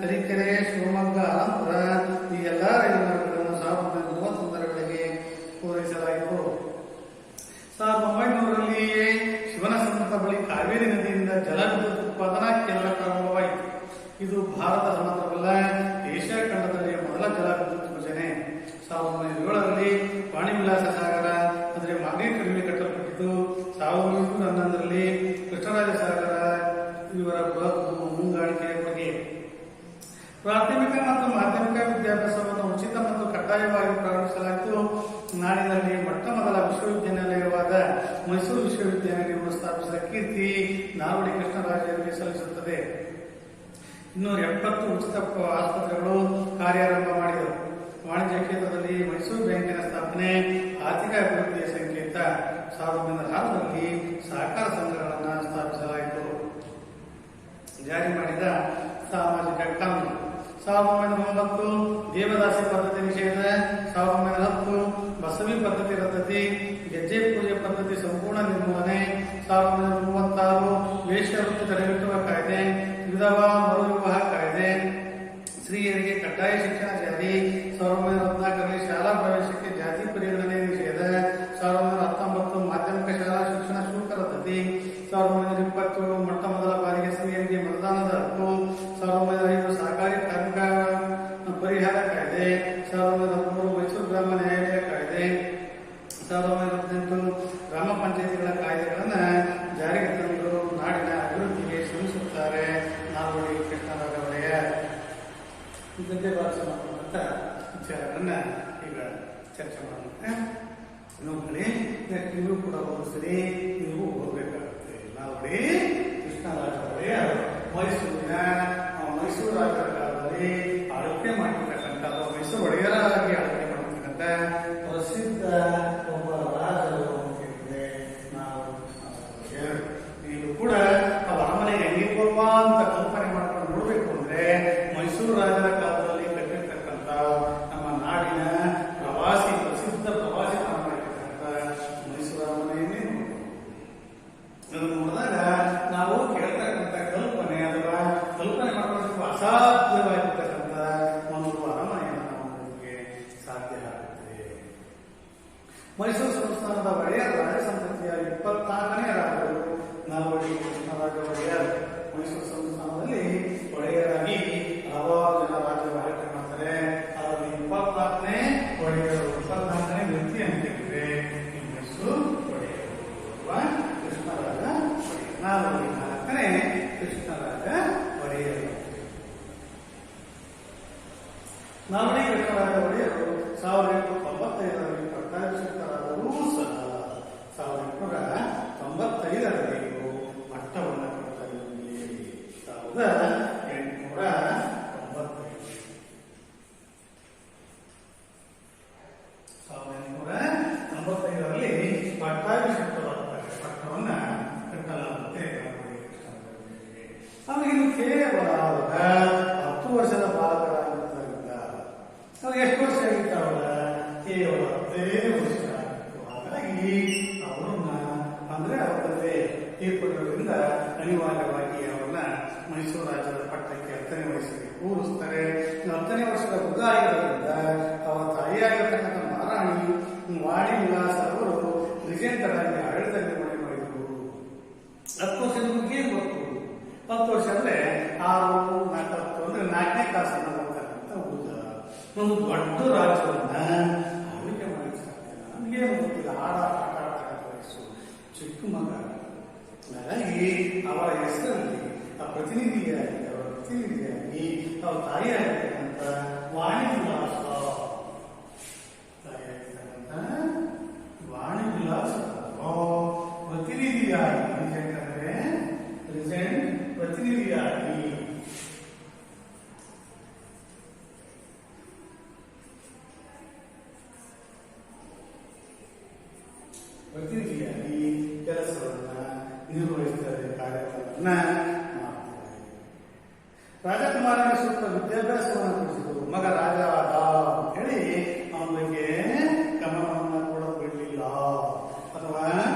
S1: ತರೀಕೆರೆ, ಶಿವಮೊಗ್ಗ, ಆಲಂಪುರ ಈ ಎಲ್ಲಾ ರೈಲು ಮಾರ್ಗಗಳನ್ನು 1931ರ ವೇಳೆಗೆ ಪೂರೈಸಲಾಯಿತು. 1900ರಲ್ಲಿಯೇ ಶಿವನಸಮುದ್ರದ ಬಳಿ ಕಾವೇರಿ ನದಿಯಿಂದ ಜಲವಿದ್ಯುತ್ ಉತ್ಪಾದನಾ ಕೇಂದ್ರ ಪ್ರಾರಂಭವಾಯಿತು. ಇದು ಭಾರತದ ಮಾತ್ರವಲ್ಲ, ಏಷ್ಯಾ ಖಂಡದಲ್ಲಿ ಮೊದಲ ಜಲವಿದ್ಯುತ್ ಯೋಜನೆ. 1907ರಲ್ಲಿ ವಾಣಿವಿಲಾಸ ಸಾಗರ ಅಂದರೆ ಮಾಗಡಿ ಕಡಿಮೆ ಕಟ್ಟಲ್ಪಟ್ಟಿತು. 1911ರಲ್ಲಿ ಕೃಷ್ಣರಾಜ ಸಾಗರ ಇವರ ಮುಂಗಾಣಿಕೆಯ ಕೊಡುಗೆ. ಪ್ರಾಥಮಿಕ ಮತ್ತು ಮಾಧ್ಯಮಿಕ ವಿದ್ಯಾಭ್ಯಾಸವನ್ನು ಉಚಿತ ಮತ್ತು ಕಡ್ಡಾಯವಾಗಿ ಪ್ರಾರಂಭಿಸಲಾಯಿತು. ನಾಡಿನಲ್ಲಿ ಮೊಟ್ಟ ಮೊದಲ ವಿಶ್ವವಿದ್ಯಾನಿಲಯವಾದ ಮೈಸೂರು ವಿಶ್ವವಿದ್ಯಾನಿಲಯವನ್ನು ಸ್ಥಾಪಿಸಿದ ಕೀರ್ತಿ ನಾಲ್ವಡಿ ಕೃಷ್ಣರಾಜರಿಗೆ ಸಲ್ಲಿಸುತ್ತದೆ. 270 ಉಚಿತ ಆಸ್ಪತ್ರೆಗಳು ಕಾರ್ಯಾರಂಭ ಮಾಡಿದವು. ವಾಣಿಜ್ಯ ಕ್ಷೇತ್ರದಲ್ಲಿ ಮೈಸೂರು ಬ್ಯಾಂಕಿನ ಸ್ಥಾಪನೆ ಆರ್ಥಿಕ ಅಭಿವೃದ್ಧಿಯ ಸಂಕೇತ. 1906ರಲ್ಲಿ ಸಹಕಾರ ಸಂಘಗಳನ್ನು ಸ್ಥಾಪಿಸಲಾಯಿತು. ಜಾರಿ ಮಾಡಿದ ಸಾಮಾಜಿಕ ಕಾನೂನು 1909 ದೇವದಾಸಿ ಪದ್ಧತಿ ನಿಷೇಧ, 1910 ಬಸವಿ ಪದ್ಧತಿ ರದ್ದತಿ, ಗೆಜ್ಜೆ ಪೂಜೆ ಪದ್ಧತಿ ಸಂಪೂರ್ಣ ನಿರ್ಮೂಲನೆ, 1936 ವೇಶ್ಯವೃತ್ತಿ ತಡೆಗಟ್ಟುವ ಕಾಯ್ದೆ, ವಿಧವಾ ಮರುವಿವಾಹ ಕಾಯ್ದೆ, ಸ್ತ್ರೀಯರಿಗೆ ಕಡ್ಡಾಯ ಶಿಕ್ಷಣ ಜಾರಿ, 1914ರಲ್ಲಿ ಶಾಲಾ ಪ್ರವೇಶಕ್ಕೆ ಜಾತಿ ಪರಿಗಣನೆ ನಿಷೇಧ, 1919 ಮಾಧ್ಯಮಿಕ ಶಾಲಾ ಶಿಕ್ಷಣ ಶುಲ್ಕ ರದ್ದತಿ, 1920 ಮೊಟ್ಟ ಮೊದಲ ಬಾರಿಗೆ ಸ್ತ್ರೀಯರಿಗೆ ಮತದಾನದ ಹಕ್ಕು, 1905 ಸಹಕಾರಿ ಕಾರ್ಮಿಕ ಪರಿಹಾರ ಕಾಯ್ದೆ, 1913 ಮೈಸೂರು ಗ್ರಾಮ ನ್ಯಾಯಾಲಯ ಕಾಯ್ದೆ, 1918 ಗ್ರಾಮ ಪಂಚಾಯಿತಿಗಳ ಕಾಯ್ದೆಗಳನ್ನು ಜಾರಿಗೆ ತಂದು ನಾಡಿನ ಅಭಿವೃದ್ಧಿಗೆ ಶ್ರಮಿಸುತ್ತಾರೆ ನಾಲ್ವಡಿ ಕೃಷ್ಣರಾಜ ಒಡೆಯರ್. ಗದ್ಯ ಭಾಷೆ ಮಾಡುವಂತ ವಿಚಾರಗಳನ್ನ ಈಗ ಚರ್ಚೆ ಮಾಡೋಣ. ನೋಡಿ, ನೀವು ಕೂಡ ಓದಿಸಿರಿ, ನೀವು ಓದಬೇಕಾಗುತ್ತೆ. ನಾಲ್ವಡಿ ಕೃಷ್ಣರಾಜ ಒಡೆಯರ್ ಮೈಸೂರು ರಾಜರ ಕಾಲದಲ್ಲಿ ಆಳ್ವಿಕೆ ಮಾಡಿರ್ತಕ್ಕಂಥ ಮೈಸೂರು ಒಡೆಯರಾಗಿ ಆಳ್ವಿಕೆ ಮಾಡಿರ್ತಕ್ಕಂಥ ಪ್ರಸಿದ್ಧ ಒಬ್ಬ ರಾಜರು ಅಂತಿದ್ರೆ ನಾವು ನೀವು ಕೂಡ ಅರಮನೆ ಹೆಂಗಿರುವ ಅಂತ ಕಲ್ಪನೆ ಮಾಡ್ಕೊಂಡು ನೋಡ್ಬೇಕು ಅಂದ್ರೆ ಮೈಸೂರು ರಾಜರ ಕಾಲದಲ್ಲಿ ಕಟ್ಟಿರ್ತಕ್ಕಂಥ ನಮ್ಮ ನಾಡಿನ ಪ್ರಸಿದ್ಧ ಪ್ರವಾಸಿ ತಾಣ ಆಗಿರ್ತಕ್ಕಂಥ ಮೈಸೂರು ಅರಮನೆಯನ್ನೇ ನೋಡಿದಾಗ ನಾವು ಕೇಳ್ತಕ್ಕಂಥ ಕಲ್ಪನೆ ಅಥವಾ ಕಲ್ಪನೆ ಮಾಡ್ಕೊಳ್ಳೋದಕ್ಕೂ ಅಸಾಧ್ಯವಾಗಿರ್ತಕ್ಕಂಥ ಒಂದು ಅರಮನೆಯನ್ನು ನಾವು ನೋಡೋದಕ್ಕೆ ಸಾಧ್ಯ ಆಗುತ್ತೆ. ಮೈಸೂರು ಸಂಸ್ಥಾನದ ಒಡೆಯರ್ ರಾಜ ಸಂತತಿಯ 24ನೇ ರಾಜರು ನಾಲ್ವಡಿ ಕೃಷ್ಣರಾಜ ಒಡೆಯರ್. ಮೈಸೂರು ಸಂಸ್ಥಾನದಲ್ಲಿ ಒಡೆಯರಾಗಿ ಹಲವಾರು ಜನ ರಾಜರು ಆಳ್ವಿಕೆ ಮಾಡ್ತಾರೆ. ಅದರಲ್ಲಿ 24ನೇ ಒಡೆಯರು, 24ನೇ ವ್ಯಕ್ತಿ ಅಂತಿದ್ರೆ ಮೈಸೂರು ಒಡೆಯರು ಕೃಷ್ಣರಾಜ ಒಡೆಯರ್. ನಾಲ್ವಡಿ 4ನೇ ಕೃಷ್ಣರಾಜ ಒಡೆಯರು. ನಾಲ್ವಡಿ ಕೃಷ್ಣರಾಜ ಒಡೆಯರು 1895ರಲ್ಲಿ ಪಟ್ಟಾಭಿಷಿಕ್ತರಾದರೂ ಸಹ 1895ರವರೆಗೂ ಮಟ್ಟವನ್ನು ಕೊಡ್ತಾರೆ. 1895ರಲ್ಲಿ ಪಟ್ಟಾಭಿಷಿಕ್ತರಾಗ್ತಾರೆ. ಪಟ್ಟವನ್ನು ಕಟ್ಟಲಾಗುತ್ತೆ. ಕೇವಲ 10 ವರ್ಷದ ಬಾಲಕರಾಗಿದ್ದರಿಂದ ಅವ್ರು ಎಷ್ಟು ವರ್ಷ ಆಗಿತ್ತು ಅವರ ಕೇವಲ 15 ವರ್ಷ ಆಗಿತ್ತು. ಹಾಗಾಗಿ ಅವರನ್ನ ಅಂದ್ರೆ ಅವರಲ್ಲೇ ತೀರ್ಪುಗಳಿಂದ ಅನಿವಾರ್ಯವಾಗಿ ಅವರನ್ನ ಮೈಸೂರು ರಾಜ್ಯದ ಪಟ್ಟಕ್ಕೆ 10ನೇ ವಯಸ್ಸಿಗೆ ಕೂರಿಸ್ತಾರೆ. 10ನೇ ವರ್ಷದ ಹುಡುಗ ಆಗಿರೋದ್ರಿಂದ ಅವರ ತಾಯಿಯಾಗಿರ್ತಕ್ಕಂಥ ಮಹಾರಾಣಿ ವಾಣಿ ವಿಲಾಸ ಅವರು ರಿಜೆಂಟರ್ ಆಗಿ ಆಡಳಿತ ನಿರ್ವಹಣೆ ಮಾಡಿದರು. 10 ವರ್ಷದ ಹುಡುಗಿ ಗೊತ್ತು. 10 ವರ್ಷ ಅಂದ್ರೆ 6, 4, 10 ಅಂದ್ರೆ 4ನೇ ಕ್ಲಾಸ್ ಅನ್ನತಕ್ಕಂಥ ಹುಡುಗ ಒಂದು ದೊಡ್ಡ ರಾಜ್ಯವನ್ನ ಆಳ್ವಿಕೆ ಮಾಡಿ ಸಾಧ್ಯ. ನಮಗೇನು ಗೊತ್ತಿಲ್ಲ, ಆಟ ಆಡ್ತಕ್ಕಂಥ ವಯಸ್ಸು, ಚಿಕ್ಕ ಮಗ. ಹಾಗಾಗಿ ಅವರ ಹೆಸರಲ್ಲಿ ಅವರ ಪ್ರತಿನಿಧಿಯಾಗಿ ಅವರ ತಾಯಿಯಾಗಿರ್ತಕ್ಕಂಥ ವಾಣಿ ವಿಲಾಸ ಪ್ರತಿನಿಧಿಯಾಗಿ ಪ್ರತಿನಿಧಿಯಾಗಿ ಕೆಲಸವನ್ನ ನಿರ್ವಹಿಸ್ತಾರೆ, ಕಾರ್ಯಕ್ರಮವನ್ನ ಮಾಡ್ತಾರೆ. ರಾಜಕುಮಾರನ ಸೂಕ್ತ ವಿದ್ಯಾಭ್ಯಾಸವನ್ನು ಕೊಡಿಸಿದರು. ಮಗ ರಾಜ ಆದ ಅಂತ ಹೇಳಿ ಅವನಿಗೆ ಗಮನವನ್ನು ಕೂಡ ಬಿಡಲಿಲ್ಲ, ಅಥವಾ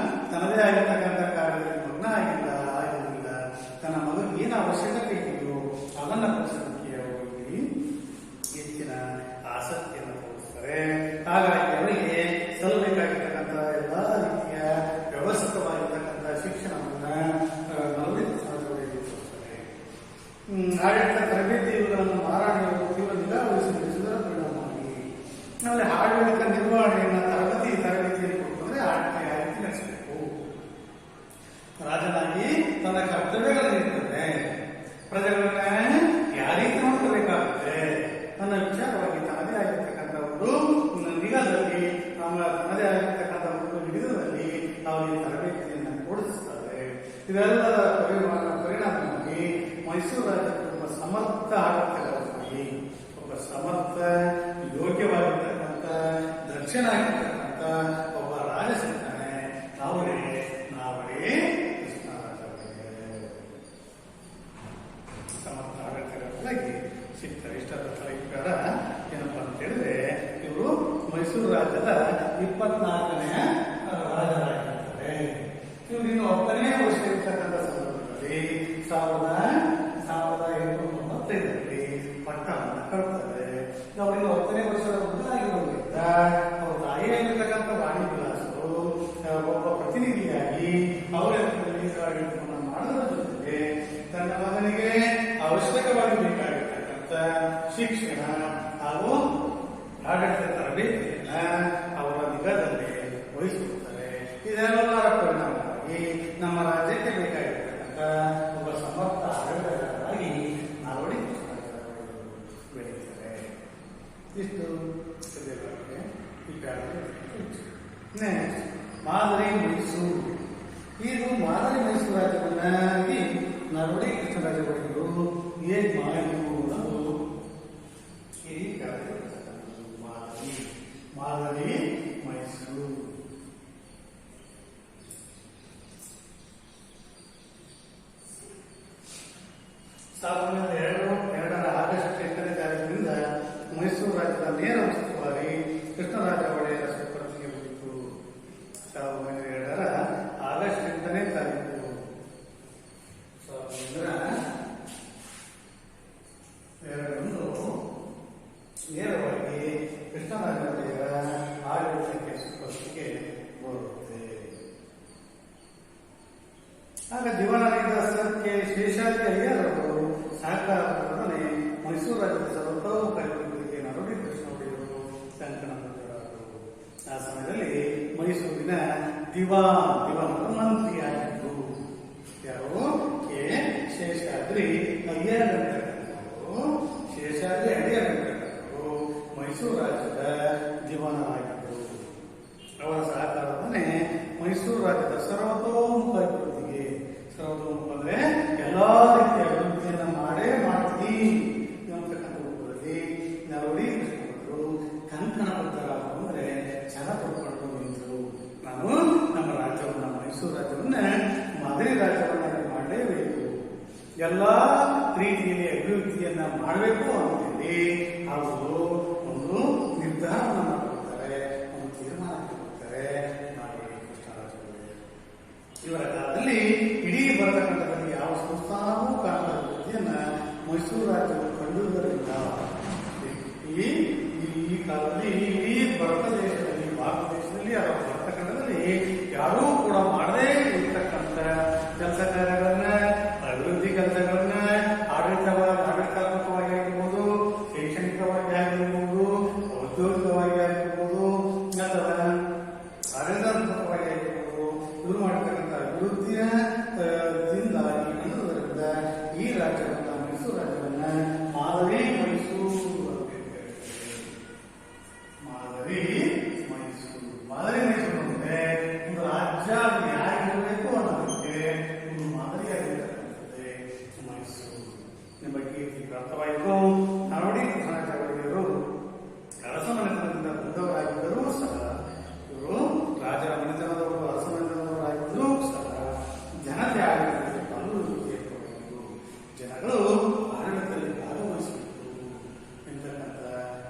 S1: ತನ್ನದೇ ಆಗಿರ್ತಕ್ಕಂಥ ಕಾರ್ಯದಲ್ಲಿ ಮಗ್ನ ಆಗಿರಲಿಲ್ಲ. ತನ್ನ ಮಗನಿಗೆ ಏನು ಅವಶ್ಯಕತೆ ಇದೆಯೋ ಅದನ್ನ ಕೊಡಿಸೋದಕ್ಕೆ ಅವರಿಗೆ ಹೆಚ್ಚಿನ ಆಸಕ್ತಿಯನ್ನು ತೋರಿಸ್ತಾರೆ. ಹಾಗಾಗಿ ಅವರಿಗೆ ಸಲ್ಲಬೇಕಾಗಿರ್ತಕ್ಕಂಥ ಎಲ್ಲ ರೀತಿಯ ವ್ಯವಸ್ಥಿತವಾಗಿರ್ತಕ್ಕಂಥ ಶಿಕ್ಷಣವನ್ನ ತೋರಿಸ್ತಾರೆ. ಆಡಳಿತ ತರಬೇತಿ ಇವುಗಳನ್ನು ಮಹಾರಾಣಿಯವರು ತೀವ್ರ ನಿಗಾವಹಿಸಿ ನಡೆಸುವುದರ ಪರಿಣಾಮವಾಗಿ ಆಮೇಲೆ ಆಡಳಿತ ನಿರ್ವಹಣೆಯನ್ನ ತರಬೇತಿಯಲ್ಲಿ ಕೊಟ್ಟರೆ ಆಡಳಿತ ಯಾವ ರೀತಿ ನಡೆಸಬೇಕು, ರಾಜನಾಗಿ ತನ್ನ ಕರ್ತವ್ಯಗಳನ್ನು ಇರ್ತದೆ, ಪ್ರಜೆಗಳನ್ನ ಯಾವ ರೀತಿ ನೋಡ್ಕೋಬೇಕಾಗುತ್ತೆ ನನ್ನ ವಿಚಾರವಾಗಿ ತನ್ನದೇ ಆಗಿರ್ತಕ್ಕಂಥ ಒಂದು ನಿಗದಲ್ಲಿ ತನ್ನದೇ ಆಗಿರ್ತಕ್ಕಂಥ ಒಂದು ಹಿಡಿತದಲ್ಲಿ ಅವರಿಗೆ ತರಬೇತಿಯನ್ನು ಕೊಡಿಸುತ್ತಾರೆ. ಇವೆಲ್ಲದ ಪರಿಣಾಮವಾಗಿ ಮೈಸೂರು ರಾಜ್ಯಕ್ಕೆ ಒಬ್ಬ ಸಮರ್ಥ ಆಡಳಿತಗಾರನಾಗಿ, ಒಬ್ಬ ಸಮರ್ಥ ಯೋಗ್ಯವಾಗಿರ್ತಕ್ಕಂಥ ದಕ್ಷಿಣಾಗಿರ್ತಕ್ಕಂಥ ಒಬ್ಬ ರಾಜ ಸಿಗ್ತಾನೆ. ನಾವೇ ಸಮರ್ಥ ಆಡಳಿತಗಾರರಾಗಿ ಸಿಗ್ತಾರೆ. ಇಷ್ಟದ ಪ್ರಕಾರ ಏನಪ್ಪಾ ಅಂತ ಹೇಳಿದ್ರೆ ಇವರು ಮೈಸೂರು ರಾಜ್ಯದ 24ನೇ ರಾಜರಾಗಿರ್ತಾರೆ. ಇವರು ಇನ್ನು 10ನೇ ವರ್ಷ ಇರ್ತಕ್ಕಂಥ ಸಂದರ್ಭದಲ್ಲಿ 1895ರಲ್ಲಿ ಪಟ್ಟವನ್ನು ಕಟ್ತಾರೆ. ನಾವು ಇನ್ನು 10ನೇ ವರ್ಷದ ಹುಡುಗ ಆಗಿರೋದ್ರಿಂದ ಅವ್ರ ತಾಯಿಯಾಗಿರ್ತಕ್ಕಂಥ ವಾಣಿ ವಿಲಾಸರು ಒಬ್ಬ ಪ್ರತಿನಿಧಿಯಾಗಿ ಅವರ ಆಡಳಿತವನ್ನು ಮಾಡೋದ್ರ ಜೊತೆಗೆ ತನ್ನ ಮಗನಿಗೆ ಅವಶ್ಯಕವಾಗಿ ಬೇಕಾಗಿರ್ತಕ್ಕಂಥ ಶಿಕ್ಷಣ ಹಾಗೂ ಆಡಳಿತ ತರಬೇತಿಯನ್ನ ಅವರ ನಿಗಾದಲ್ಲಿ ವಹಿಸುತ್ತಾರೆ. ಇದೆಲ್ಲದರ ಪರಿಣಾಮವಾಗಿ ನಮ್ಮ ರಾಜ್ಯಕ್ಕೆ ಬೇಕಾಗಿರ್ತಕ್ಕಂಥ ಒಬ್ಬ ಸಮರ್ಥ ಆಡಳಿತಗಾರರಾಗಿ ನಾಲ್ವಡಿ ಬೆಳೀತಾರೆ. ಇಷ್ಟು ಮಾದರಿ ಮೈಸೂರು. ಇದು ಮಾದರಿ ಮೈಸೂರು ರಾಜ್ಯವನ್ನಾಗಿ ನಾಲ್ವಡಿ ಕೃಷ್ಣರಾಜ ಒಡೆಯರು ಏನ್ ಮಾಡಿದ್ರು ಅನ್ನೋದು ಈ ಮಾದರಿ ಮೈಸೂರು. ಸಾವಿರದ 1902ರ ಆಗಸ್ಟ್ 8ನೇ ತಾರೀಕಿನಿಂದ ಮೈಸೂರು ರಾಜ್ಯದ ನೇರ ಉಸ್ತುವಾರಿ ಕೃಷ್ಣರಾಜ ಒಡೆಯರ ಸುಪರ್ದಿಗೆ ಹೋಗಿತ್ತು. 1902ರ ಆಗಸ್ಟ್ 8ನೇ ತಾರೀಕು 1902ರಂದು ನೇರವಾಗಿ ಕೃಷ್ಣರಾಜ ಒಡೆಯರ ಆಡಳಿತಕ್ಕೆ ಸುಪರ್ದಿಗೆ ಬರುತ್ತೆ. ಆಗ ದಿವಾನರಾಗಿದ್ದ ಸರ್ಕೆ ಶೇಷಾದ್ರಿ ಅಯ್ಯರವರು ಸಹಕಾರದೊಡನೆ ಮೈಸೂರು ರಾಜ್ಯದ ಸರ್ವತೋಮುಖ ಅಭಿವೃದ್ಧಿಗೆ ನಾಲ್ವಡಿ ಕೃಷ್ಣ ಒಡೆಯರು ಕಂಕಣಬದ್ಧರಾದರು. ಆ ಸಮಯದಲ್ಲಿ ಮೈಸೂರಿನ ದಿವಾನ್ ಮಂತ್ರಿಯಾಗಿದ್ದು ಯಾರು? ಕೆ ಶೇಷಾದ್ರಿ ಅಯ್ಯರಂತಕ್ಕಂಥವರು. ಶೇಷಾದ್ರಿ ಅಯ್ಯರಂತಕ್ಕಂಥವರು ಮೈಸೂರು ರಾಜ್ಯದ ದಿವಾನರಾಗಿದ್ದರು. ಅವರ ಸಹಕಾರದೊಡನೆ ಮೈಸೂರು ರಾಜ್ಯದ ಸರ್ವತೋಮುಖ ಅಭಿವೃದ್ಧಿಗೆ, ಸರ್ವತೋಮುಖ ಅಂದ್ರೆ ಎಲ್ಲಾ ರೀತಿಯ ಅಭಿವೃದ್ಧಿಯನ್ನು ಮಾಡೇ ಮಾಡ್ತೀವಿ ಅಂತಕ್ಕಂಥ ರೂಪದಲ್ಲಿ ನಾಲ್ವಡಿ ಕೃಷ್ಣರು ಕಂಕಣಬದ್ಧರಾದರು. ಅಂದ್ರೆ ಛಲ ಪಡ್ಕೊಂಡು ನಿಂತರು. ನಾನು ನಮ್ಮ ರಾಜ್ಯವನ್ನು, ಮೈಸೂರು ರಾಜ್ಯವನ್ನ ಮಾದರಿ ರಾಜ್ಯವನ್ನಾಗಿ ಮಾಡಲೇಬೇಕು. ಎಲ್ಲ ರೀತಿಯಲ್ಲಿ ಅಭಿವೃದ್ಧಿಯನ್ನ ಮಾಡಬೇಕು ಅಂತೇಳಿ ಅವರು ಒಂದು ನಿರ್ಧಾರವನ್ನು ಮಾಡಿಕೊಡ್ತಾರೆ, ಒಂದು ತೀರ್ಮಾನ ಮಾಡಿಕೊಡ್ತಾರೆ. ನಾಲ್ವಡಿ ಕೃಷ್ಣರಾಜ ಒಡೆಯರ್ ಇವರ ಕಾಲದಲ್ಲಿ ಇಡೀ ಭರತಖಂಡದಲ್ಲಿ ಯಾವ ಸಂಸ್ಥಾನವೂ ಕಾಣದ ಅಭಿವೃದ್ಧಿಯನ್ನ ಮೈಸೂರು ರಾಜ್ಯವು ಕಂಡುವುದರಿಂದ ಈ ಕಾಲದಲ್ಲಿ ಇಡೀ ಭಾರತ ದೇಶದಲ್ಲಿ ಅಥವಾ ಭರತಖಂಡದಲ್ಲಿ ಯಾರೂ ಕೂಡ ಮಾಡದೇ ಇರತಕ್ಕಂಥ ಕೆಲಸ ಕಾರ್ಯಗಳನ್ನ, ಅಭಿವೃದ್ಧಿ ಕೆಲಸಗಳನ್ನ ಆಡಳಿತಾತ್ಮಕವಾಗಿ ಆಗಿರ್ಬೋದು, ಶೈಕ್ಷಣಿಕವಾಗಿ ಆಗಿರ್ಬೋದು, ಔದ್ಯೋಗಿಕವಾಗಿ ಆಗಿರ್ಬೋದು ಅಥವಾ ಆಡಳಿತಾತ್ಮಕವಾಗಿ ಆಗಿರ್ಬೋದು, ಇವರು ಮಾಡತಕ್ಕಂಥ ಅಭಿವೃದ್ಧಿಯ ದಿಂದಾಗಿ ಕಂಡುವುದರಿಂದ ಈ ರಾಜ್ಯವನ್ನ, ಮೈಸೂರು ರಾಜ್ಯವನ್ನ ಮಾದರಿ ಮೈಸೂರು ಅಂದ್ರೆ ಒಂದು ರಾಜ್ಯ ಯಾರಿಗಿರಬೇಕು ಅನ್ನೋದಕ್ಕೆ ಒಂದು ಮಾದರಿಯಾಗಿರ್ತಕ್ಕಂಥದ್ದೇ ಮೈಸೂರು ಎಂಬ ಕೀರ್ತಿ ಪ್ರಾಪ್ತವಾಯಿತು. ನಾಲ್ವಡಿ ಕೃಷ್ಣರಾಜ ಒಡೆಯರು ಅರಸ ಮನೆತನದಿಂದ ಬಂದವರಾಗಿದ್ದರೂ ಸಹ, ಇವರು ರಾಜರ ಮನೆತನದವರು, ಅರಸ ಮನೆತನದವರಾಗಿದ್ದರೂ ಸಹ ಜನತೆ ಆಡಳಿತದಲ್ಲಿ ಪಾಲ್ಗೊಳ್ಳುವಿಕೆಯನ್ನು ಜನಗಳು ಆಡಳಿತದಲ್ಲಿ ಭಾಗವಹಿಸಬೇಕು ಎಂತಕ್ಕಂಥ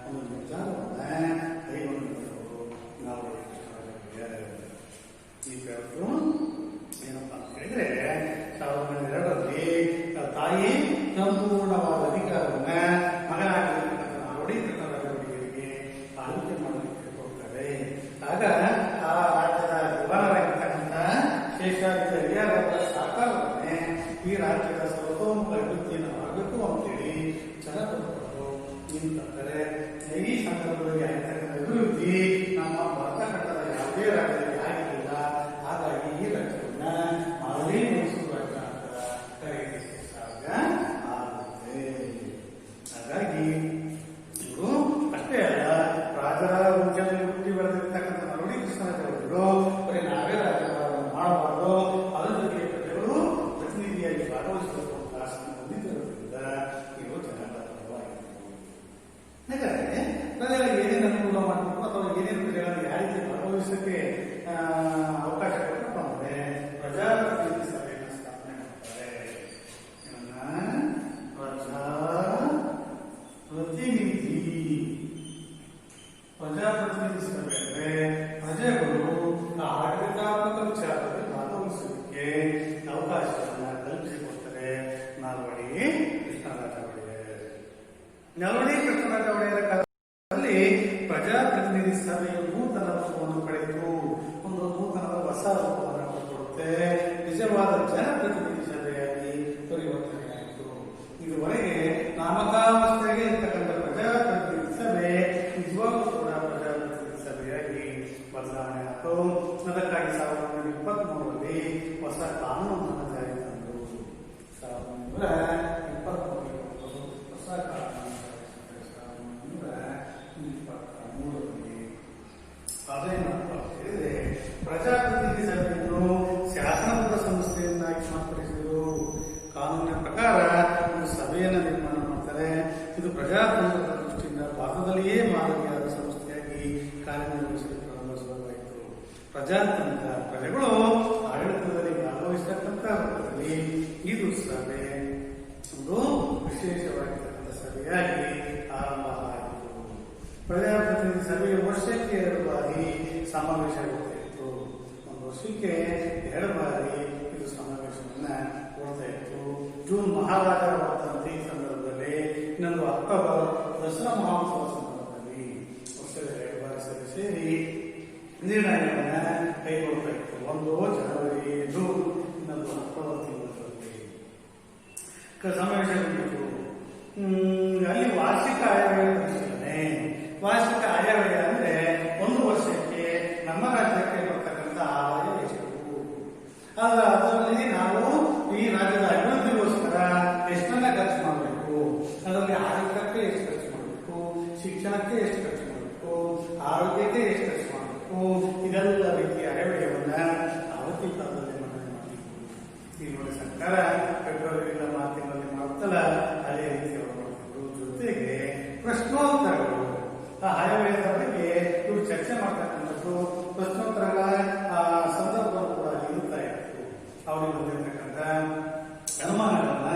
S1: ಒಂದು ನಿರ್ಧಾರವನ್ನ ಕೈಗೊಂಡಿದ್ದವರು ನಾಲ್ವಡಿ ಕೃಷ್ಣರಾಜ ಒಡೆಯರ್. ಈ ಪ್ರಯತ್ನ ಏನಪ್ಪಾ ಅಂತ ಹೇಳಿದ್ರೆ 1902ರಲ್ಲಿ ತಾಯಿ ಸಂಪೂರ್ಣವಾದ ಅಧಿಕಾರವನ್ನ ಮಗನಾಗಿರ್ತಕ್ಕಂಥ ನಾಲ್ವಡಿ ಕೃಷ್ಣರಾಜ ಒಡೆಯರಿಗೆ ಆಳ್ವಿಕೆ ಮಾಡಲಿಕ್ಕೆ ಕೊಡ್ತಾರೆ. ಆಗ ಆ ರಾಜ್ಯದ ದಿವಾನರಾಗಿರ್ತಕ್ಕಂಥ ಶೇಷಾಚಾರ್ಯರ ಸಹಕಾರವನ್ನೇ ಈ ರಾಜ್ಯದ ಸರ್ವತೋಮುಖ ಅಭಿವೃದ್ಧಿಯನ್ನು ಮಾಡಬೇಕು ಅಂತೇಳಿ ಛಲಪಟ್ಟರು ನಿಂತಾರೆ. ಈ ಸಂದರ್ಭದಲ್ಲಿ ಆಗಿರ್ತಕ್ಕಂಥ ಅಭಿವೃದ್ಧಿ ನಮ್ಮ ಭರತಖಂಡದ ಯಾವುದೇ ರಾಜ್ಯದಲ್ಲಿ ಆಗಿರಲಿಲ್ಲ. ಹಾಗಾಗಿ ಈ ರಾಜ್ಯವನ್ನ ಮಾದರಿ ಮೈಸೂರು ರಾಜ್ಯ ಅಂತ ಕರೆಯಲಿಕ್ಕೆ ಸಾಧ್ಯ ಆಗುತ್ತೆ. ಹಾಗಾಗಿ ಇವರು ಅಷ್ಟೇ ಅಲ್ಲ, ರಾಜರ ವಂಶದಲ್ಲಿ ಹುಟ್ಟಿ ಬೆಳೆದಿರ್ತಕ್ಕಂಥ ನಾಲ್ವಡಿ ಕೃಷ್ಣರಾಜ ಒಡೆಯರು ಬರೀ ನಾವೇ ರಾಜ್ಯವನ್ನು ಮಾಡಬಾರ್ದು, ಅದರ ಜೊತೆಗೆ ಪ್ರಜೆಗಳು ಪ್ರತಿನಿಧಿಯಾಗಿ ಭಾಗವಹಿಸಬೇಕು ಅಂತ ಆಸಕ್ತಿ ಹೊಂದಿದ್ದರಿಂದ ಇವರು ಜನಪರವಾಗಿದ್ದರು. ಹಾಗಾದ್ರೆ ಪ್ರಜೆಗಳಿಗೆ ಏನೇನು ಅನುಕೂಲ ಮಾಡಬೇಕು ಅಥವಾ ಏನೇನು ಪ್ರಜೆಗಳನ್ನು ಯಾವ ರೀತಿ ಭಾಗವಹಿಸಕ್ಕೆ ಅವಕಾಶ ಕೊಟ್ಟಪ್ಪ ಅಂದ್ರೆ ಪ್ರಜಾಪ್ರತಿನಿಧಿ ಸಭೆಯನ್ನು ಸ್ಥಾಪನೆ ಮಾಡ್ತಾರೆ. ಪ್ರಜಾಪ್ರತಿನಿಧಿ ಸಭೆ ಅಂದ್ರೆ ಪ್ರಜೆಗಳು ಆಡಳಿತಾತ್ಮಕ ವಿಚಾರದಲ್ಲಿ ಭಾಗವಹಿಸಲಿಕ್ಕೆ ಅವಕಾಶವನ್ನು ಕಲ್ಪಿಸಿಕೊಡ್ತಾರೆ ನಾಲ್ವಡಿ ಕೃಷ್ಣರಾಜ ಒಡೆಯರ್. ನಾಲ್ವಡಿ ಕೃಷ್ಣರಾಜ ಒಡೆಯರ ಕಾಲದಲ್ಲಿ ಪ್ರಜಾಪ್ರತಿನಿಧಿ ಸಭೆಯು ನೂತನ ರೂಪವನ್ನು ಪಡೆಯಿತು. ಒಂದು ನೂತನದ ಹೊಸ ರೂಪವನ್ನು ಕೊಡುತ್ತೆ. ನಿಜವಾದ ಜನಪ್ರತಿನಿಧಿ ಸಭೆಯಾಗಿ ಪರಿವರ್ತನೆಯಾಯಿತು. ಇದುವರೆಗೆ ನಾಮಕಾವಸ್ಥೆಗೆ ಇರ್ತಕ್ಕಂಥ ಪ್ರಜಾಪ್ರತಿನಿಧಿ ಸಭೆ ನಿಜವಾಗೂ ಕೂಡ ಪ್ರಜಾಪ್ರತಿನಿಧಿ ಸಭೆಯಾಗಿ ಬದಲಾವಣೆ ಆಯಿತು. ಅದಕ್ಕಾಗಿ 1923ರಲ್ಲಿ ಹೊಸ ಕಾನೂನನ್ನು ಜಾರಿಗೆ ತಂದರು. 1923ರಲ್ಲಿ ಹೊಸ ಕಾನೂನು 1923ರಲ್ಲಿ ಅದೇನಪ್ಪ ಅಂತ ಹೇಳಿದ್ರೆ ಪ್ರಜಾಪ್ರತಿನಿಧಿ ಸಭೆಯನ್ನು ಶಾಸನಬದ್ಧ ಸಂಸ್ಥೆಯನ್ನಾಗಿ ಮಾರ್ಪಡಿಸಿದರು. ಕಾನೂನಿನ ಪ್ರಕಾರ ಒಂದು ಸಭೆಯನ್ನು ನಿರ್ಮಾಣ ಮಾಡ್ತಾರೆ. ಇದು ಪ್ರಜಾತಂತ್ರದ ದೃಷ್ಟಿಯಿಂದ ಭಾರತದಲ್ಲಿಯೇ ಮಾದರಿಯಾದ ಸಂಸ್ಥೆಯಾಗಿ ಕಾರ್ಯನಿರ್ವಹಿಸಲು ಪ್ರಾರಂಭಿಸಲಾಯಿತು. ಪ್ರಜಾತಂತ್ರ ಪ್ರಜೆಗಳು ಆಡಳಿತದಲ್ಲಿ ಭಾಗವಹಿಸತಕ್ಕಂಥ ರೂಪದಲ್ಲಿ ಇದು ಸಭೆ ಒಂದು ವಿಶೇಷವಾಗಿರ್ತಕ್ಕಂಥ ಸಭೆಯಾಗಿ ಆರಂಭ ಆಯಿತು. ಪ್ರಜಾಪ್ರತಿನಿಧಿ ಸಭೆಯ ವರ್ಷಕ್ಕೆ 2 ಬಾರಿ ಸಮಾವೇಶಗೊಳ್ತಾ ಇತ್ತು. ಒಂದು ವರ್ಷಕ್ಕೆ 2 ಬಾರಿ ಇದು ಸಮಾವೇಶವನ್ನ ಕೊಡ್ತಾ ಇತ್ತು. ಜೂನ್ ಮಹಾರಾಜರ ವರ್ಧಂತಿ ಸಂದರ್ಭದಲ್ಲಿ, ಇನ್ನೊಂದು ಅಕ್ಟೋಬರ್ ದಸರಾ ಮಹೋತ್ಸವ ಸಂದರ್ಭದಲ್ಲಿ ವರ್ಷದ 2 ಬಾರಿ ಸಭೆ ಸೇರಿ ನಿರ್ಣಯವನ್ನ ಕೈಗೊಳ್ತಾ ಇತ್ತು. ಒಂದು ಜನವರಿ, ಜೂನ್, ಇನ್ನೊಂದು ಅಕ್ಟೋಬರ್ ತಿಂಗಳಲ್ಲಿ ಸಮಾವೇಶಗೊಂಡಿತು. ಅಲ್ಲಿ ವಾರ್ಷಿಕ ಆಯವ್ಯಯ ಪರಿಶೀಲನೆ. ವಾರ್ಷಿಕ ಆಯವ್ಯಯ ಅಂದ್ರೆ ಒಂದು ವರ್ಷಕ್ಕೆ ನಮ್ಮ ರಾಜ್ಯಕ್ಕೆ ಬರ್ತಕ್ಕಂಥ ಆದಾಯ ಎಷ್ಟು, ಅದರಲ್ಲಿ ನಾವು ಈ ರಾಜ್ಯದ ಅಭಿವೃದ್ಧಿಗೋಸ್ಕರ ಎಷ್ಟನ್ನ ಖರ್ಚು ಮಾಡಬೇಕು, ಅದರಲ್ಲಿ ಆಡಳಿತಕ್ಕೆ ಎಷ್ಟು ಖರ್ಚು ಮಾಡಬೇಕು, ಶಿಕ್ಷಣಕ್ಕೆ ಎಷ್ಟು ಖರ್ಚು ಮಾಡಬೇಕು, ಆರೋಗ್ಯಕ್ಕೆ ಎಷ್ಟು ಖರ್ಚು ಮಾಡಬೇಕು, ಇದೆಲ್ಲ ರೀತಿಯ ಆಯವ್ಯಯವನ್ನ ಅವತ್ತಿ ಕಾಲದಲ್ಲಿ ಮಂಡನೆ ಮಾಡಬೇಕು. ಈ ನೋಡಿ ಸರ್ಕಾರ ಫೆಬ್ರವರಿಯಿಂದ ಮಾರ್ಚ್ ತಿಂಗಳಲ್ಲಿ ಮಾಡುತ್ತಲ್ಲ, ಅದೇ ರೀತಿ ಅವರು ಮಾಡ್ತಿದ್ರು. ಜೊತೆಗೆ ಪ್ರಶ್ನೋತ್ತರಗಳು, ಆ ಆಯವ್ಯಯದ ಬಗ್ಗೆ ಇವರು ಚರ್ಚೆ ಮಾಡ್ತಕ್ಕಂಥದ್ದು, ಪ್ರಶ್ನೋತ್ತರಗಳ ಸಂದರ್ಭ ಕೂಡ ಇರುತ್ತಾ ಇತ್ತು. ಅವರಿಗೆ ಬಂದಿರತಕ್ಕಂಥ ಅನುಮಾನಗಳನ್ನ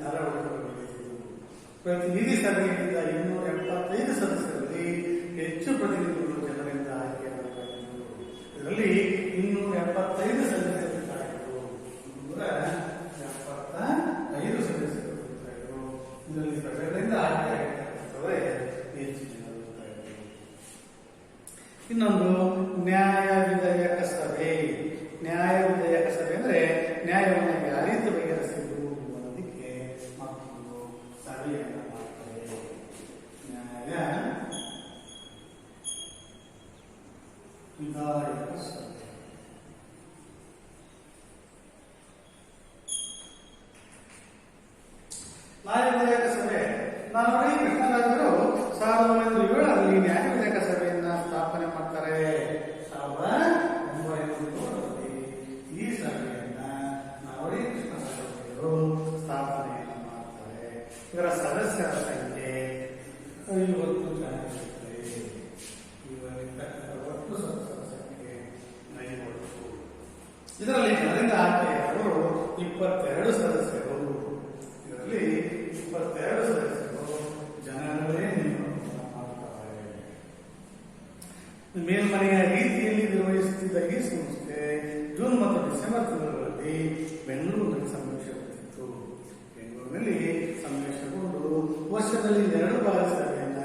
S1: ನರವಳಿಕೆಗಳು. ಪ್ರತಿನಿಧಿ ಸಭೆಯಿಂದ 275 ಸದಸ್ಯರಲ್ಲಿ ಹೆಚ್ಚು ಪ್ರತಿನಿಧಿಗಳು ಜನರಿಂದ ಆಯ್ಕೆ ಮಾಡಲಾಗಿತ್ತು. ಇದರಲ್ಲಿ 275 ಸದಸ್ಯರಿದ್ದಾಗಿತ್ತು. 275 ಸದಸ್ಯರು ಇದ್ರು. ಇದರಲ್ಲಿ ಪ್ರಜೆಗಳಿಂದ ಆಯ್ಕೆ ಆಗಿರ್ತಕ್ಕಂಥವರೇ ಹೆಚ್ಚು ಜನರು ಇದ್ದಾರೆ. ಇನ್ನೊಂದು ನ್ಯಾಯ ವಿಧೇಯಕ ಸಭೆ. ನ್ಯಾಯ ವಿಧೇಯಕ ಸಭೆ ಅಂದ್ರೆ ನ್ಯಾಯವನ್ನು ಯಾವ ರೀತಿ ಬಗೆಹರಿಸಿದ್ರು ಅನ್ನೋದಕ್ಕೆ ಮತ್ತೊಂದು ಸಭೆಯನ್ನು ಮಾಡ್ತಾರೆ. ನ್ಯಾಯ ವಿಧಾಯಕ ಸಭೆ. ನ್ಯಾಯ ವಿಧೇಯಕ ಸಭೆ ನಾಲ್ವಡಿ ಕೃಷ್ಣರಾಜರು 1907ರಲ್ಲಿ ನ್ಯಾಯ ವಿಧೇಯಕ ಸಭೆಯನ್ನ ಸ್ಥಾಪನೆ ಮಾಡ್ತಾರೆ. 1907ರಲ್ಲಿ ಈ ಸಭೆಯನ್ನ ನಾಲ್ವಡಿ ಕೃಷ್ಣರಾಜರು ಸ್ಥಾಪನೆಯನ್ನು ಮಾಡ್ತಾರೆ. ಇದರ ಸದಸ್ಯರ ಸಂಖ್ಯೆ 50 ಜನ ಇರುತ್ತದೆ. ಒಟ್ಟು ಸದಸ್ಯರ ಸಂಖ್ಯೆ 50. ಇದರಲ್ಲಿ ಜನರಿಂದ ಆಯ್ಕೆಯಾದರು 22 ಸದಸ್ಯರು. ಇದರಲ್ಲಿ 22 ಸದಸ್ಯರು ಜನಗಳೇ ಮಾಡ್ತಾರೆ. ಮೇಲ್ಮನೆಯ ರೀತಿಯಲ್ಲಿ ನಿರ್ವಹಿಸುತ್ತಿದ್ದ ಈ ಸಂಸ್ಥೆ ಜೂನ್ ಮತ್ತು ಡಿಸೆಂಬರ್ ತಿಂಗಳಲ್ಲಿ ಬೆಂಗಳೂರಿನಲ್ಲಿ ಸಮಾವೇಶಗೊಂಡಿತ್ತು. ಬೆಂಗಳೂರಿನಲ್ಲಿ ಸಮಾವೇಶಗೊಂಡು ವರ್ಷದಲ್ಲಿ 2 ಬಾರಿ ಸಭೆಯನ್ನ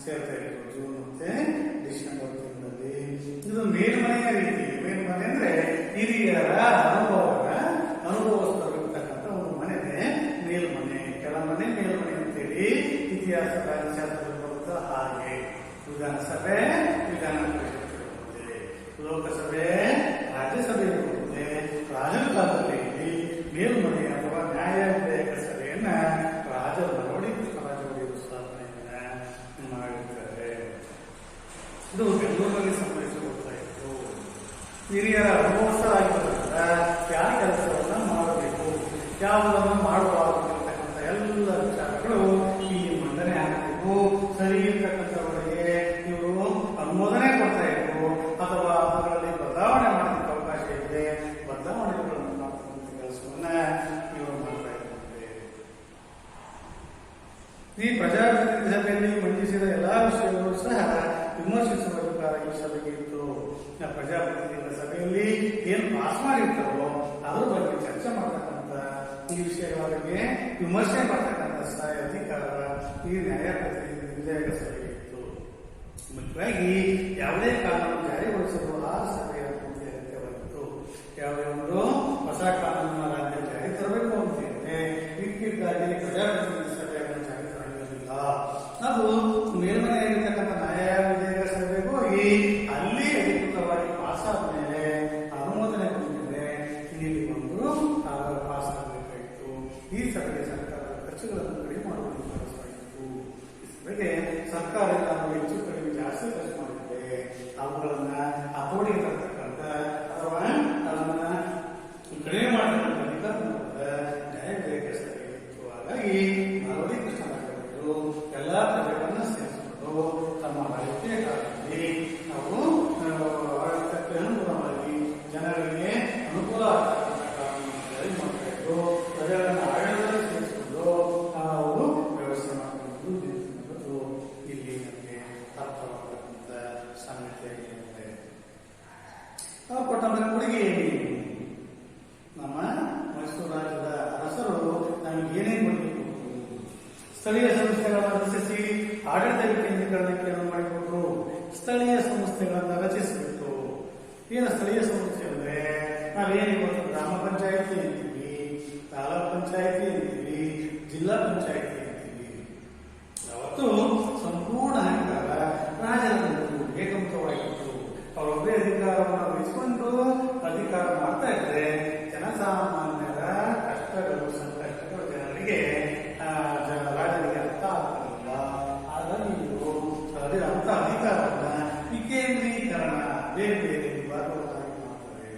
S1: ಸೇರ್ತಾ ಇತ್ತು, ಜೂನ್ ಮತ್ತೆ ಡಿಸೆಂಬರ್ ತಿಂಗಳಲ್ಲಿ. ಇದು ಮೇಲ್ಮನೆಯ ರೀತಿ. ಮೇಲ್ಮನೆ ಅಂದ್ರೆ ಹಿರಿಯರ ಅನುಭವಸ್ಥರಿರ್ತಕ್ಕಂಥ ಒಂದು ಮನೆನೇ ಮೇಲ್ಮನೆ. ಕೆಳಮನೆ ಮೇಲ್ಮನೆ ಅಂತೇಳಿ ಇತಿಹಾಸ ಶಾಸ್ತ್ರದಲ್ಲಿ ಬರುತ್ತಾ ಹಾಗೆ. ವಿಧಾನಸಭೆ ವಿಧಾನ ಪರಿಷತ್ ಇರುತ್ತದೆ, ಲೋಕಸಭೆ ರಾಜ್ಯಸಭೆ ಇರುತ್ತದೆ. ರಾಜರ ಕಾಲದಲ್ಲಿ ಮೇಲ್ಮನೆ ಅಥವಾ ನ್ಯಾಯ ವಿಧೇಯಕ ಸಭೆಯನ್ನ ನಾಲ್ವಡಿ ಕೃಷ್ಣರಾಜರು ಸ್ಥಾಪನೆಯನ್ನ ಮಾಡಿದ್ದಾರೆ. ಇದು ಬೆಂಗಳೂರಿನಲ್ಲಿ ಸಮಾವೇಶಗೊಳ್ತಾ ಇತ್ತು. ಹಿರಿಯರ ಅನುಭವಸ್ಥರಾಗಿರೋದ್ರಿಂದ ಯಾವ ಕೆಲಸವನ್ನ ಮಾಡಬೇಕು, ಯಾವುದನ್ನು ಮಾಡಬಾರದು ಇರತಕ್ಕಂಥ ಎಲ್ಲ ವಿಚಾರಗಳು ಇಲ್ಲಿ ಮಂಡನೆ ಆಗಬೇಕು. ಸರಿ ಇರ್ತಕ್ಕಂಥವರಿಗೆ ಇವರು ಅನುಮೋದನೆ ಕೊಡ್ತಾ ಇದ್ರು ಅಥವಾ ಅದರಲ್ಲಿ ಬದಲಾವಣೆ ಮಾಡೋದಕ್ಕೆ ಅವಕಾಶ ಇದೆ, ಬದಲಾವಣೆಗಳನ್ನು ಮಾಡ್ತಕ್ಕಂಥ ಕೆಲಸವನ್ನ ಇವರು ಮಾಡ್ತಾ ಇದ್ದಾರೆ. ಈ ಪ್ರಜಾಪ್ರತಿನಿಧಿ ಸಭೆಯಲ್ಲಿ ಮಂಡಿಸಿದ ಎಲ್ಲಾ ವಿಷಯಗಳು ಸಹ ವಿಮರ್ಶಿಸುವ ಅಧಿಕಾರ ಈ ಸಭೆಗೆ ಇತ್ತು. ಪ್ರಜಾಪ್ರತಿನಿಧಿಗಳ ಸಭೆಯಲ್ಲಿ ಏನು ಪಾಸ್ ಮಾಡಿರ್ತಾರೋ ಅದ್ರ ಬಗ್ಗೆ ಚರ್ಚೆ ಮಾಡತಕ್ಕಂಥ ಈ ವಿಷಯಗಳ ಬಗ್ಗೆ ವಿಮರ್ಶೆ ಮಾಡತಕ್ಕಂಥ ಅಧಿಕಾರ ಈ ನ್ಯಾಯ ಪ್ರತಿನಿಧಿ ವಿಧೇಯಕ ಸಭೆಗೆ ಇತ್ತು. ಮುಖ್ಯವಾಗಿ ಯಾವುದೇ ಕಾನೂನು ಜಾರಿಗೊಳಿಸಲು ಆ ಸಭೆಯ ಅನುಮತಿ ಅಗತ್ಯವಾಗಿತ್ತು. ಯಾವುದೇ ಒಂದು ಹೊಸ ಕಾನೂನಿನ ರಾಜ್ಯ ಜಾರಿ ತರಬೇಕು ಅಂತ ಹೇಳಿದ್ರೆ ಇದಕ್ಕಾಗಿ ಪ್ರಜಾಪ್ರತಿನಿಧಿ ಸಭೆಯನ್ನು ಜಾರಿ ತರಲಿಲ್ಲ. ಅದು ಮೇಲ್ಮನೆಯಾಗಿರ್ತಕ್ಕಂಥ ನ್ಯಾಯ ವಿಧೇಯಕ ಸಭೆಗೆ ಹೋಗಿ ಅಲ್ಲಿ ಅಧಿಕೃತವಾಗಿ ಪಾಸ್ ಆದ ಮೇಲೆ ಅನುಮೋದನೆ ಬಂದಿದೆ ಇಲ್ಲಿ ಬಂದು ಪಾಸ್ ಆಗಬೇಕಾಯಿತು. ಈ ಸಭೆಗೆ ಸರ್ಕಾರದ ಖರ್ಚುಗಳನ್ನು ಕಡಿಮೆ ಮಾಡುವುದು ಬಳಸಲಾಗಿತ್ತು. ಈ ಸಭೆಗೆ ಸರ್ಕಾರ ಹೆಚ್ಚು ಕಡಿಮೆ ಜಾಸ್ತಿ ಖರ್ಚು ಮಾಡಿದೆ, ಅವುಗಳನ್ನ ಹತೋಟಿ ತರ್ತಕ್ಕಂಥ ಅಥವಾ ಅದನ್ನ ಕಡಿಮೆ ಮಾಡತಕ್ಕಂಥ ನ್ಯಾಯ ವಿಧೇಯಕ ಸಭೆ ಇತ್ತು. ಹಾಗಾಗಿ ನಾಲ್ವಡಿ ಕೃಷ್ಣರಾಜರು ಎಲ್ಲ ಪ್ರಜೆಗಳನ್ನ ಸೇರಿಸಿಕೊಂಡು ತಮ್ಮ ಆಳ್ವಿಕೆಯ ಕಾಲದಲ್ಲಿ ನಾವು ಆಡಳಿತಕ್ಕೆ ಅನುಗುಣವಾಗಿ ಜನಗಳಿಗೆ ಅನುಕೂಲ ಆಗ್ತಕ್ಕಂಥ ಕಾನೂನನ್ನು ಜಾರಿ ಮಾಡ್ತಾ ಇದ್ರು. ಪ್ರಜೆಗಳನ್ನ ಆಡಳಿತದಲ್ಲಿ ಸೇರಿಸಿಕೊಂಡು ನಾವು ವ್ಯವಸ್ಥೆ ಮಾಡಿಕೊಂಡು ನಿಂತು ಇಲ್ಲಿ ನಮಗೆ ಅರ್ಥವಾಗತಕ್ಕಂಥ ಸಂಗತಿಯಾಗಿದೆ. ಕೊಟ್ಟಂತ ಕೊಡುಗೆ ನಮ್ಮ ಮೈಸೂರು ರಾಜ್ಯದ ಅರಸರು ನಮಗೆ ಏನೇನು ಕೊಡಬೇಕು, ಸ್ಥಳೀಯ ಸಂಸ್ಥೆಗಳನ್ನು ರಚಿಸಿ ಆಡಳಿತ ವಿಕೇಂದ್ರೀಕರಣಕ್ಕೆ ಮಾಡಿಕೊಟ್ರು. ಸ್ಥಳೀಯ ಸಂಸ್ಥೆಗಳನ್ನು ರಚಿಸಬೇಕು. ಏನು ಸ್ಥಳೀಯ ಸಂಸ್ಥೆ ಅಂದ್ರೆ ನಾವೇನು ಇವತ್ತು ಗ್ರಾಮ ಪಂಚಾಯಿತಿ ಅಂತೀವಿ, ತಾಲೂಕ್ ಪಂಚಾಯಿತಿ ಅಂತೀವಿ, ಜಿಲ್ಲಾ ಪಂಚಾಯಿತಿ ಅಂತೀವಿ. ಅವತ್ತು ಸಂಪೂರ್ಣ ಅಧಿಕಾರ ರಾಜರದ್ದು ಏಕಮುಖವಾಗಿತ್ತು. ಅವರೊಬ್ಬರೇ ಅಧಿಕಾರವನ್ನು ವಹಿಸಿಕೊಂಡು ಅಧಿಕಾರ ಮಾಡ್ತಾ ಇದ್ರೆ ಜನಸಾಮಾನ್ಯರ ಕಷ್ಟಗಳು ಸಂಕಷ್ಟಗಳು ಜನರಿಗೆ ರಾಜರಿಗೆ ಅರ್ಥ ಆಗ್ತಿರಲಿಲ್ಲ. ಹಾಗಾಗಿ ಇವರು ಅಂತ ಅಧಿಕಾರವನ್ನ ವಿಕೇಂದ್ರೀಕರಣ ಬೇರೆ ಬೇರೆ ವಿಭಾಗಗಳಾಗಿ ಮಾಡ್ತಾರೆ.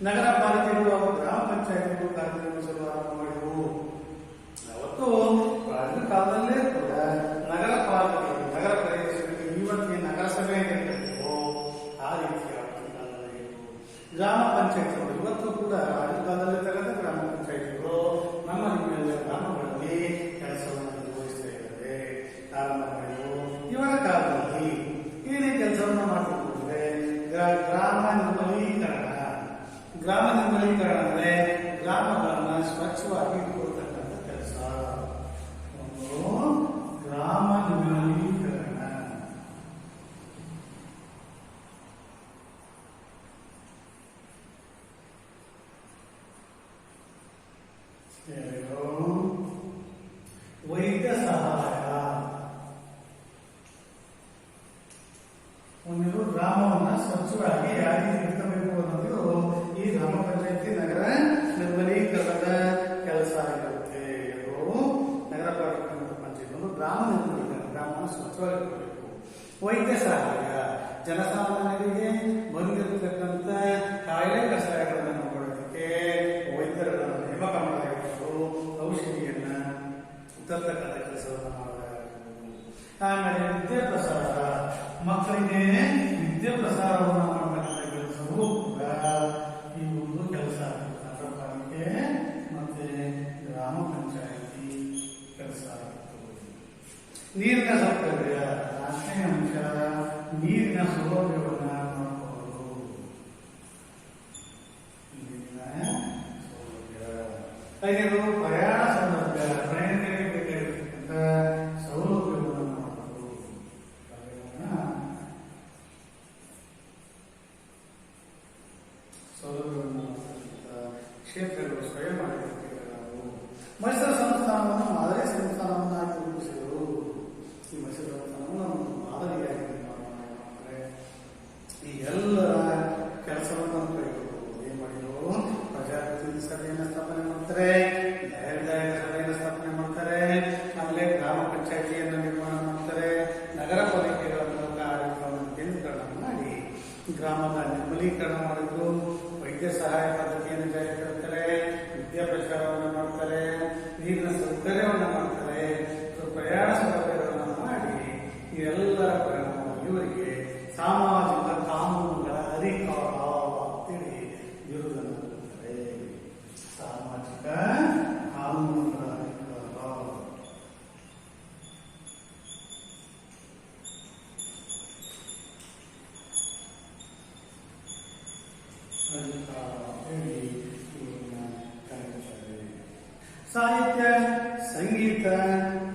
S1: ನಗರ ಪಾಲಿಕೆಗಳು ಹಾಗೂ ಗ್ರಾಮ ಪಂಚಾಯತಿಗಳು ಕಾರ್ಯನಿರ್ವಹಿಸಲು ಆರಂಭ ಮಾಡಿದವು. ಅವತ್ತು ರಾಜರ ಕಾಲದಲ್ಲೇ ಕೂಡ ನಗರ ಪಾಲಿಕೆಗಳು ನಗರ ಪ್ರದೇಶಗಳಿಗೆ ಇವತ್ತಿಗೆ ನಗರಸಭೆ ಏನಿರಬೇಕು ಆ ರೀತಿ ಕಾಲದಲ್ಲಿ ಗ್ರಾಮ ಪಂಚಾಯತಿಗಳು ಇವತ್ತು ಕೂಡ ರಾಜರ ಕಾಲದಲ್ಲಿ ತಗದ ಗ್ರಾಮ ಪಂಚಾಯತಿಗಳು ನಮ್ಮ ನಿಮ್ಮೆಲ್ಲ ಅನುದಾನವನ್ನು ಸ್ವಚ್ಛವಾಗಿರಬೇಕು. ವೈದ್ಯ ಸಹಾಯ ಜನಸಾಮಾನ್ಯರಿಗೆ ಬಂದಿರತಕ್ಕಂಥ ಕಾಯಿಲೆ ಕಷಾಯಗಳನ್ನು ನೋಡೋದಕ್ಕೆ ವೈದ್ಯರುಗಳನ್ನು ನೇಮಕ ಮಾಡಬೇಕು. ಔಷಧಿಯನ್ನ ತರ್ತಕ್ಕಂಥ ಕೆಲಸವನ್ನು ಮಾಡಲಾಗುವುದು. ಆಮೇಲೆ ವಿದ್ಯೆ ಪ್ರಸಾರ, ಮಕ್ಕಳಿಗೆ ವಿದ್ಯೆ ಪ್ರಸಾರವನ್ನು ಮಾಡತಕ್ಕಂಥ ಕೆಲಸವೂ ಕೂಡ ಈ ಒಂದು ಕೆಲಸ ನಗರ ಪಾಲಿಕೆ ಮತ್ತೆ ಗ್ರಾಮ ಪಂಚಾಯಿತಿ ಕೆಲಸ. ನೀರಿನ ಸೌಕರ್ಯ, 4ನೇ ಅಂಶ ನೀರಿನ ಸೌಲಭ್ಯವನ್ನು ನೋಡಿಕೊಳ್ಳೋದು. ನೀರಿನ ಸೌಲಭ್ಯ. 5ನೇದು ಪ್ರಯಾಣ ಸೌಲಭ್ಯ, ಪ್ರಯಾಣಿಕರಿಗೆ ಬೇಕಾಗಿರ್ತಕ್ಕಂಥ ಸೌಲಭ್ಯವನ್ನು ನೋಡೋದು. ಸೌಲಭ್ಯವನ್ನು ಕ್ಷೇತ್ರಗಳು ಸ್ವಯಂ ಆಡಳಿತಗಳು. ಮೈಸೂರು ಸಂಸ್ಥಾನವನ್ನು ಮಾದರಿ ಸಂಸ್ಥಾನವನ್ನಾಗಿ ರೂಪಿಸಿದರು. ಈ ಮೈಸೂರು ಸಂಸ್ಥಾನವನ್ನು ಒಂದು ಮಾದರಿಯಾಗಿ ನಿರ್ಮಾಣ ಈ ಎಲ್ಲರ ಕೆಲಸವನ್ನು ಕೈಗೊಳ್ಳಬಹುದು. ಏನ್ ಮಾಡಿದ್ರು? ಪ್ರಜಾಪ್ರತಿನಿಧಿ ಸಭೆಯನ್ನು ಸ್ಥಾಪನೆ ಮಾಡ್ತಾರೆ, ನ್ಯಾಯದಾಯಕ ಸಭೆಯನ್ನು ಸ್ಥಾಪನೆ ಮಾಡ್ತಾರೆ, ಆಮೇಲೆ ಗ್ರಾಮ ಪಂಚಾಯಿತಿಯನ್ನು ನಿರ್ಮಾಣ ಮಾಡ್ತಾರೆ, ನಗರ ಪಾಲಿಕೆಗಳ ಮೂಲಕ ಆಡಳಿತವನ್ನು ಕೇಂದ್ರೀಕರಣ ಮಾಡಿ ಗ್ರಾಮದ ನಿರ್ಮಲೀಕರಣ ಮಾಡಿದ್ರು. ವೈದ್ಯ ಸಹಾಯ ಪದ್ಧತಿಯನ್ನು ಜಾರಿಗೆ ತರ್ತಾರೆ, ವಿದ್ಯಾ ಪ್ರಚಾರವನ್ನು ಮಾಡ್ತಾರೆ, ನೀರಿನ ಸೌಕರ್ಯವನ್ನು ಮಾಡ್ತಾರೆ, ಪ್ರಯಾಣ ಸೌಕರ್ಯಗಳನ್ನು ಮಾಡಿ ಈ ಎಲ್ಲರ ಪರಿಣಾಮ ಇವರಿಗೆ ಸಾಮಾಜಿಕ ಕಾನೂನುಗಳ ಅಧಿಕಾರ ಅಂತೇಳಿ ಬಿರುದನ್ನು ಕೊಡ್ತಾರೆ. ಸಾಮಾಜಿಕ ಕಾನೂನುಗಳ ಅಧಿಕಾರ. ಸಾಹಿತ್ಯ, ಸಂಗೀತ,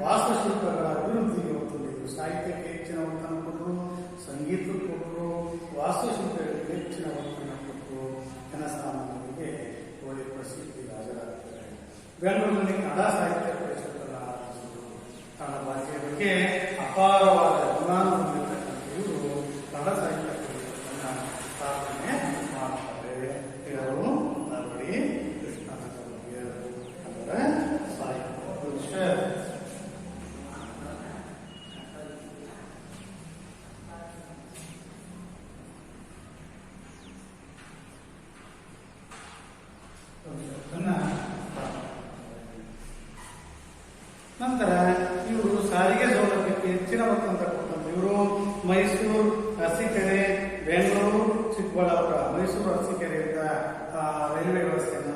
S1: ವಾಸ್ತುಶಿಲ್ಪಗಳ ಅಭಿವೃದ್ಧಿಗೆ ಒತ್ತು ನೀಡಿದರು. ಸಾಹಿತ್ಯಕ್ಕೆ ಹೆಚ್ಚಿನ ಒತ್ತನ್ನು ಕೊಟ್ಟರು, ಸಂಗೀತಕ್ಕೆ ಕೊಟ್ಟರು, ವಾಸ್ತುಶಿಲ್ಪಗಳಿಗೆ ಹೆಚ್ಚಿನ ಒತ್ತನ್ನು ಕೊಟ್ಟರು. ಜನಸಾಮಾನ್ಯರಿಗೆ ಒಳ್ಳೆಯ ಪ್ರಸಿದ್ಧಿ ರಾಜರಾಗ್ತಾರೆ. ಬೆಂಗಳೂರಿನಲ್ಲಿ ಕನ್ನಡ ಸಾಹಿತ್ಯ ಪರಿಷತ್ತನ್ನು ಆರಂಭಿಸಿದರು. ಕನ್ನಡ ಭಾಷೆಯ ಬಗ್ಗೆ ಅಪಾರವಾದ ಅಭಿಮಾನ ಹೊಂದಿರತಕ್ಕಂಥ ಇವರು ಕನ್ನಡ ಸಾಹಿತ್ಯ ಪರಿಷತ್ತನ್ನು ಸ್ಥಾಪನೆ ಮಾಡ್ತಾರೆ. ಇವರು ನರಡಿ ಕೃಷ್ಣಾಚಾರ್ಯ ಕನ್ನಡ ಸಾಹಿತ್ಯ ಪರಿಷತ್. ನಂತರ ಇವರು ಸಾರಿಗೆ ಸೌಲಭ್ಯಕ್ಕೆ ಹೆಚ್ಚಿನ ಒತ್ತನ್ನು ಕೊಟ್ಟಂತ ಇವರು ಮೈಸೂರು, ಅರಸೀಕೆರೆ, ಬೆಂಗಳೂರು, ಚಿಕ್ಕಬಳ್ಳಾಪುರ. ಮೈಸೂರು ಅರಸೀಕೆರೆಯಿಂದ ರೈಲ್ವೆ ವ್ಯವಸ್ಥೆಯನ್ನು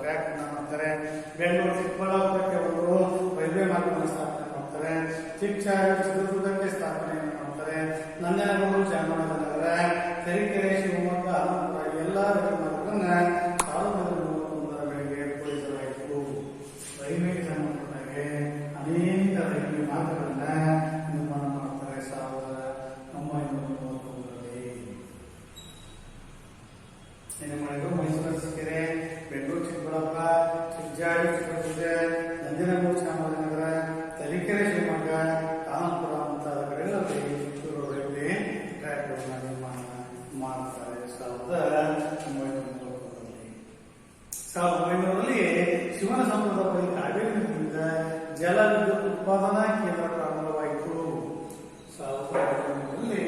S1: ಟ್ರ್ಯಾಕ್ ಮಾಡ್ತಾರೆ. ಬೆಂಗಳೂರು ಚಿಕ್ಕಬಳ್ಳಾಪುರಕ್ಕೆ ಅವರು ರೈಲ್ವೆ ಮಾರ್ಗವನ್ನು ಸ್ಥಾಪನೆ ಮಾಡ್ತಾರೆ. ಚಿತ್ರದುರ್ಗಕ್ಕೆ ಸ್ಥಾಪನೆಯನ್ನು ಮಾಡ್ತಾರೆ. ನಂಜನಗೂಡು, ಚಾಮರಾಜನಗರ, ತರೀಕೆರೆ, ಶಿವಮೊಗ್ಗ, ಆನಂದಪುರ ಎಲ್ಲ ರೈಲು ಮಾರ್ಗವನ್ನು 1931ರ ವೇಳೆಗೆ ಪೂರೈಸಲಾಯಿತು. ರೈಲ್ವೆಗೆ ಸಂಬಂಧಪಟ್ಟಾಗೆ ಅನೇಕ ರೈಲ್ವೆ ಮಾರ್ಗಗಳನ್ನ ನಿರ್ಮಾಣ ಮಾಡ್ತಾರೆ 1931ರಲ್ಲಿ. ಏನು ಮಾಡಿದ್ರು? ಮೈಸೂರು ಅರಸೀಕೆರೆ, ಬೆಂಗಳೂರು ಚಿಕ್ಕಬಳ್ಳಾಪುರ, ಚಿಕ್ಕಜಾಡಿ ಚಿತ್ರದುರ್ಗ, ನಂಜನಗೂಡು ಚಾಮರಾಜನಗರ, ತರೀಕೆರೆ ಶಿವಮೊಗ್ಗ, ಆನಂದಪುರ ಮುಂತಾದ ಕಡೆಗಳಲ್ಲಿ ಇವರು ರೈಲ್ವೆ ಟ್ರ್ಯಾಕ್ಗಳನ್ನು ನಿರ್ಮಾಣ ಮಾಡ್ತಾರೆ 1931ರಲ್ಲಿ. 1900ರಲ್ಲಿ ಶಿವನ ಸಮುದ್ರದ ಬಳಿ ಕಾವೇರಿ ನದಿಯಿಂದ ಜಲ ವಿದ್ಯುತ್ ಉತ್ಪಾದನಾ ಕೇಂದ್ರ ಪ್ರಾರಂಭವಾಯಿತು. 1900ರಲ್ಲಿ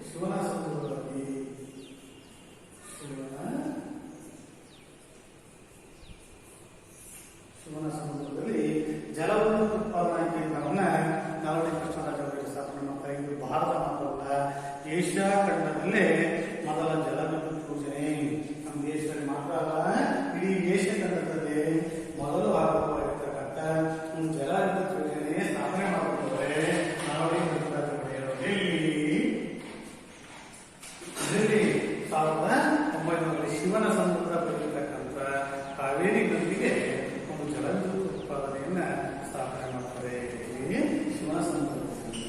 S1: ಶಿವನ ಸಮುದ್ರದಲ್ಲಿ ಶಿವನ ಸಮುದ್ರದಲ್ಲಿ ಜಲವನ್ನು ಉತ್ಪಾದನಾ ಕೇಂದ್ರವನ್ನು ನಾಲ್ವಡಿ ಕೃಷ್ಣರಾಜರು ಸ್ಥಾಪನೆ ಮಾಡ್ತಾರೆ. ಇದು ಭಾರತ ಮಾತ್ರವಲ್ಲ, ಏಷ್ಯಾ ಖಂಡದಲ್ಲೇ ಮೊದಲ ಜಲವಿದ್ಯುತ್ ಯೋಜನೆ. ನಮ್ಮ ದೇಶದಲ್ಲಿ ಮಾತ್ರ ಅಲ್ಲ, ಇಡೀ ಏಷ್ಯಾ ಖಂಡದಲ್ಲಿ ಮೊದಲು ಆರಂಭವಾಗಿರ್ತಕ್ಕಂಥ ಜಲ ವಿದ್ಯುತ್ ಯೋಜನೆ ಸ್ಥಾಪನೆ ಮಾಡಿದ್ದಾರೆ ನಾಲ್ವಡಿ ಕೃಷ್ಣರಾಜರು. ಇದರಲ್ಲಿ 1900ರಲ್ಲಿ ಶಿವನ ಸಮುದ್ರ ಬರತಕ್ಕಂಥ ಕಾವೇರಿ ನದಿಗೆ ಒಂದು ಜಲವಿದ್ಯುತ್ ಉತ್ಪಾದನೆಯನ್ನ ಸ್ಥಾಪನೆ ಮಾಡ್ತಾರೆ ಶಿವನ ಸಮುದ್ರದಲ್ಲಿ.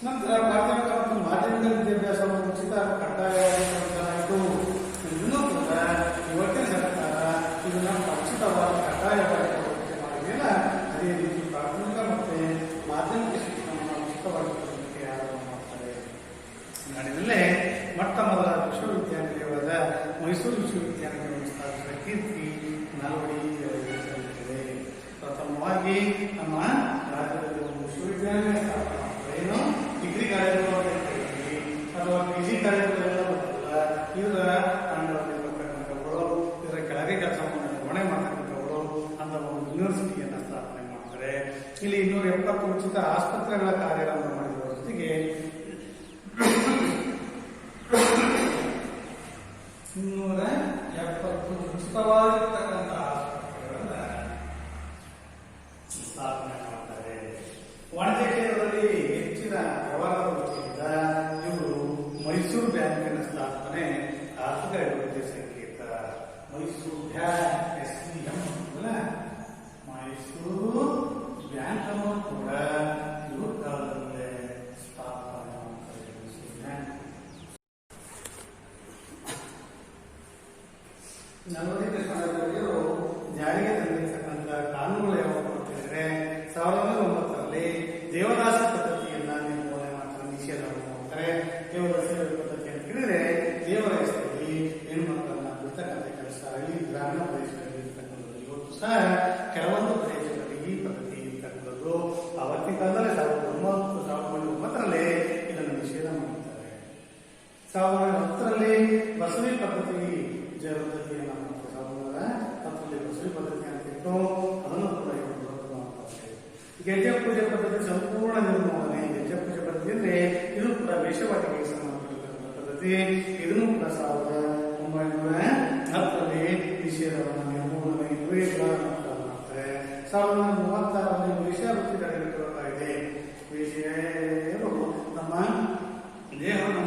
S1: ನಂತರ ಪ್ರಾಥಮಿಕ ಮತ್ತು ಮಾಧ್ಯಮಿಕ ವಿದ್ಯಾಭ್ಯಾಸವನ್ನು ಉಚಿತ ಕಡ್ಡಾಯವಾಗಿ ಇನ್ನೂ ಕೂಡ ಇವತ್ತಿನ ಸರ್ಕಾರ ಇದನ್ನ ಉಚಿತವಾಗಿ ರಾಜಕೀಯಗಳನ್ನು ಸ್ಥಾಪಿಸಿದ ಕೀರ್ತಿ ನಾಲ್ವಡಿಯವರಿಗೆ ಸಲ್ಲುತ್ತದೆ. ಪ್ರಥಮವಾಗಿ ನಮ್ಮ ರಾಜ್ಯದಲ್ಲಿ ಒಂದು ವಿಶ್ವವಿದ್ಯಾಲಯ ಸ್ಥಾಪನೆ ಮಾಡ್ತಾರೆ. ಏನು ಡಿಗ್ರಿ ಕಾಲೇಜುಗಳು ಅಂತ ಹೇಳ್ತೀವಿ ಅಥವಾ PG ಕಾಲೇಜುಗಳೆಲ್ಲ ಬರ್ತಲ್ಲ, ಇವರ ತಂಡದಲ್ಲಿರ್ತಕ್ಕಂಥವರು, ಇದರ ಕೆಳಗೆ ಕೆಲಸವನ್ನು ನಿರ್ವಹಣೆ ಮಾಡ್ತಕ್ಕಂಥವರು ಅಂತ ಒಂದು ಯೂನಿವರ್ಸಿಟಿಯನ್ನು ಸ್ಥಾಪನೆ ಮಾಡ್ತಾರೆ. ಇಲ್ಲಿ 270 ಉಚಿತ ಆಸ್ಪತ್ರೆಗಳ ಕಾರ್ಯವನ್ನು ಮಾಡಿರುವ ಜೊತೆಗೆ 270 ಉಚಿತವಾಗಿರ್ತಕ್ಕಂಥ ಆಸ್ಪತ್ರೆಗಳನ್ನ ಸ್ಥಾಪನೆ ಮಾಡ್ತಾರೆ. ವಾಣಿಜ್ಯ ಕ್ಷೇತ್ರದಲ್ಲಿ ಹೆಚ್ಚಿನ ವ್ಯವಹಾರದ ದೃಷ್ಟಿಯಿಂದ ಇವರು ಮೈಸೂರು ಬ್ಯಾಂಕಿನ ಸ್ಥಾಪನೆ ಆರ್ಥಿಕ ಅಭಿವೃದ್ಧಿ ಸಂಕೇತ. ಮೈಸೂರು ಬ್ಯಾಂಕ್ SBM ಅಲ್ಲ, ಮೈಸೂರು ಬ್ಯಾಂಕ್ ಅನ್ನು ಕೂಡ ಇವರು ಕಾಲದಲ್ಲೇ ಸ್ಥಾಪನೆ ಮಾಡ್ತಾರೆ. ಮೈಸೂರು ಬ್ಯಾಂಕ್ ನಾಲ್ವಡಿ ಕೃಷ್ಣರಾಜರು ಜಾರಿಗೆ ತಂದಿರತಕ್ಕಂಥ ಕಾನೂನುಗಳು ಯಾವಾಗ ಅಂತಂದ್ರೆ 1909ರಲ್ಲಿ ದೇವದಾಸಿ ಪದ್ಧತಿಯನ್ನ ನಿರ್ಮೂಲನೆ ಮಾಡ್ತಾರೆ, ನಿಷೇಧವನ್ನು ಮಾಡ್ತಾರೆ. ದೇವದಾಸಿ ಪದ್ಧತಿ ಅಂತ ಹೇಳಿದ್ರೆ ದೇವರ ಹೆಸರಲ್ಲಿ ಹೆಣ್ಮಕ್ಕಳನ್ನ ಬಿಡ್ತಕ್ಕಂಥ ಕೆಲಸ ಈ ಗ್ರಾಮೀಣ ಪ್ರದೇಶಗಳಲ್ಲಿ ಇರ್ತಕ್ಕಂಥದ್ದು. ಇವತ್ತು ಸಹ ಕೆಲವೊಂದು ಪ್ರದೇಶಗಳಲ್ಲಿ ಈ ಪದ್ಧತಿ ಇರ್ತಕ್ಕಂಥದ್ದು. ಆವತ್ತಿನ ಕಾಲದಲ್ಲಿ 1909ರಲ್ಲಿ ಇದನ್ನು ನಿಷೇಧ ಮಾಡುತ್ತಾರೆ. 1910ರಲ್ಲಿ ಬಸವಿ ಪದ್ಧತಿ ಪದ್ಧತಿಯನ್ನು ಮಾಡ್ತಾರೆ. 1910ರಲ್ಲಿ ಬಸವಿ ಪದ್ಧತಿ ಅಂತ ಇತ್ತು, ಅದನ್ನು ಕೂಡ ಮಾಡ್ತಾರೆ. ಗೆಜ್ಜೆ ಪೂಜೆ ಪದ್ಧತಿ ಸಂಪೂರ್ಣ ನಿರ್ಮೂಲನೆ. ಗೆಜ್ಜೆ ಪೂಜೆ ಪದ್ಧತಿ ಅಂದ್ರೆ ಇದು ಕೂಡ ವೇಷವಾಟಿಕೆಗೆ ಸಂಬಂಧಪಟ್ಟಿರ್ತಕ್ಕಂಥ ಪದ್ಧತಿ. ಇದನ್ನು ಕೂಡ 1910ರಲ್ಲಿ ನಿಷೇಧವನ್ನು ನಿರ್ಮೂಲನೆ ಮಾಡ್ತಾರೆ. 1936ರಲ್ಲಿ ವೇಶ್ಯಾವೃತ್ತಿ ತಡೆಗಟ್ಟಬೇಕಾಗಿದೆ. ವೇಶ್ಯೆಯರು ನಮ್ಮ ದೇಹವನ್ನು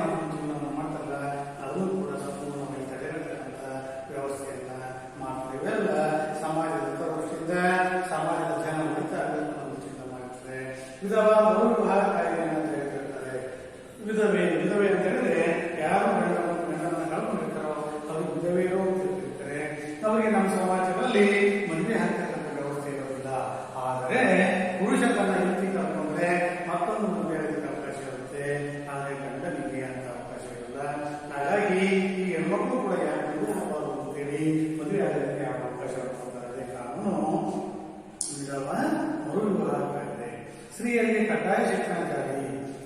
S1: ಮಾಡ್ತಾರಲ್ಲ, ಅದನ್ನು ಕೂಡ ಸಂಪೂರ್ಣವಾಗಿ ತಡೆಗಟ್ಟತಕ್ಕಂಥ ವ್ಯವಸ್ಥೆಯನ್ನ ಮಾಡ್ತಾರೆ. ಇವೆಲ್ಲ ಸಮಾಜದ ಹಿತದೃಷ್ಟಿಯಿಂದ, ಸಮಾಜದ ಜನ ಹಿತ ದೃಷ್ಟಿಯಿಂದ ಮಾಡ್ತಾರೆ. ವಿಧವಾ ಮರುವಿವಾಹ ಕಾಯ್ದೆಯನ್ನು ತೆಗೆದುಕೊಳ್ತಾರೆ. ವಿಧವೆ ಅಂತ ಹೇಳಿದ್ರೆ ಯಾರು ಗಂಡನ ಕಳ್ಕೊಂಡಿರ್ತಾರೋ ಅವ್ರಿಗೆ ವಿಧವೆಯರು ಅಂತ ಹೇಳ್ತಿರ್ತಾರೆ. ಅವರಿಗೆ ನಮ್ಮ ಸಮಾಜದಲ್ಲಿ ಮದುವೆ ಹಾಕ್ತಕ್ಕಂಥ ವ್ಯವಸ್ಥೆ ಇರೋದಿಲ್ಲ. ಆದರೆ ಪುರುಷ ತನ್ನ ಹೆಂಡತಿ ಕಳ್ಕೊಂಡ್ರೆ ಮತ್ತೊಂದು ಮದುವೆ ಆಗಲಿಕ್ಕೆ ಅವಕಾಶ ಇರುತ್ತೆ, ಆದರೆ ಗಂಡನಿಗೆ ಅಂತ ಅವಕಾಶ ಇರಲ್ಲ. ಹಾಗಾಗಿ ಈ ಹೆಣ್ಮಕ್ಳು ಕೂಡ ಯಾರು ಆಗಬಾರದು ಅಂತೇಳಿ ಮದುವೆ ಆಗೋದಕ್ಕೆ ಯಾವ ಅವಕಾಶ ಕೊಡ್ತಾರೆ. ಅದೇ ಕಾನೂನು ವಿಧವಾ ಮರುವಿವಾಹ ಕಾಯ್ದೆ. ಸ್ತ್ರೀಯರಿಗೆ ಕಡ್ಡಾಯ ಶಿಕ್ಷಣ ಜಾರಿ.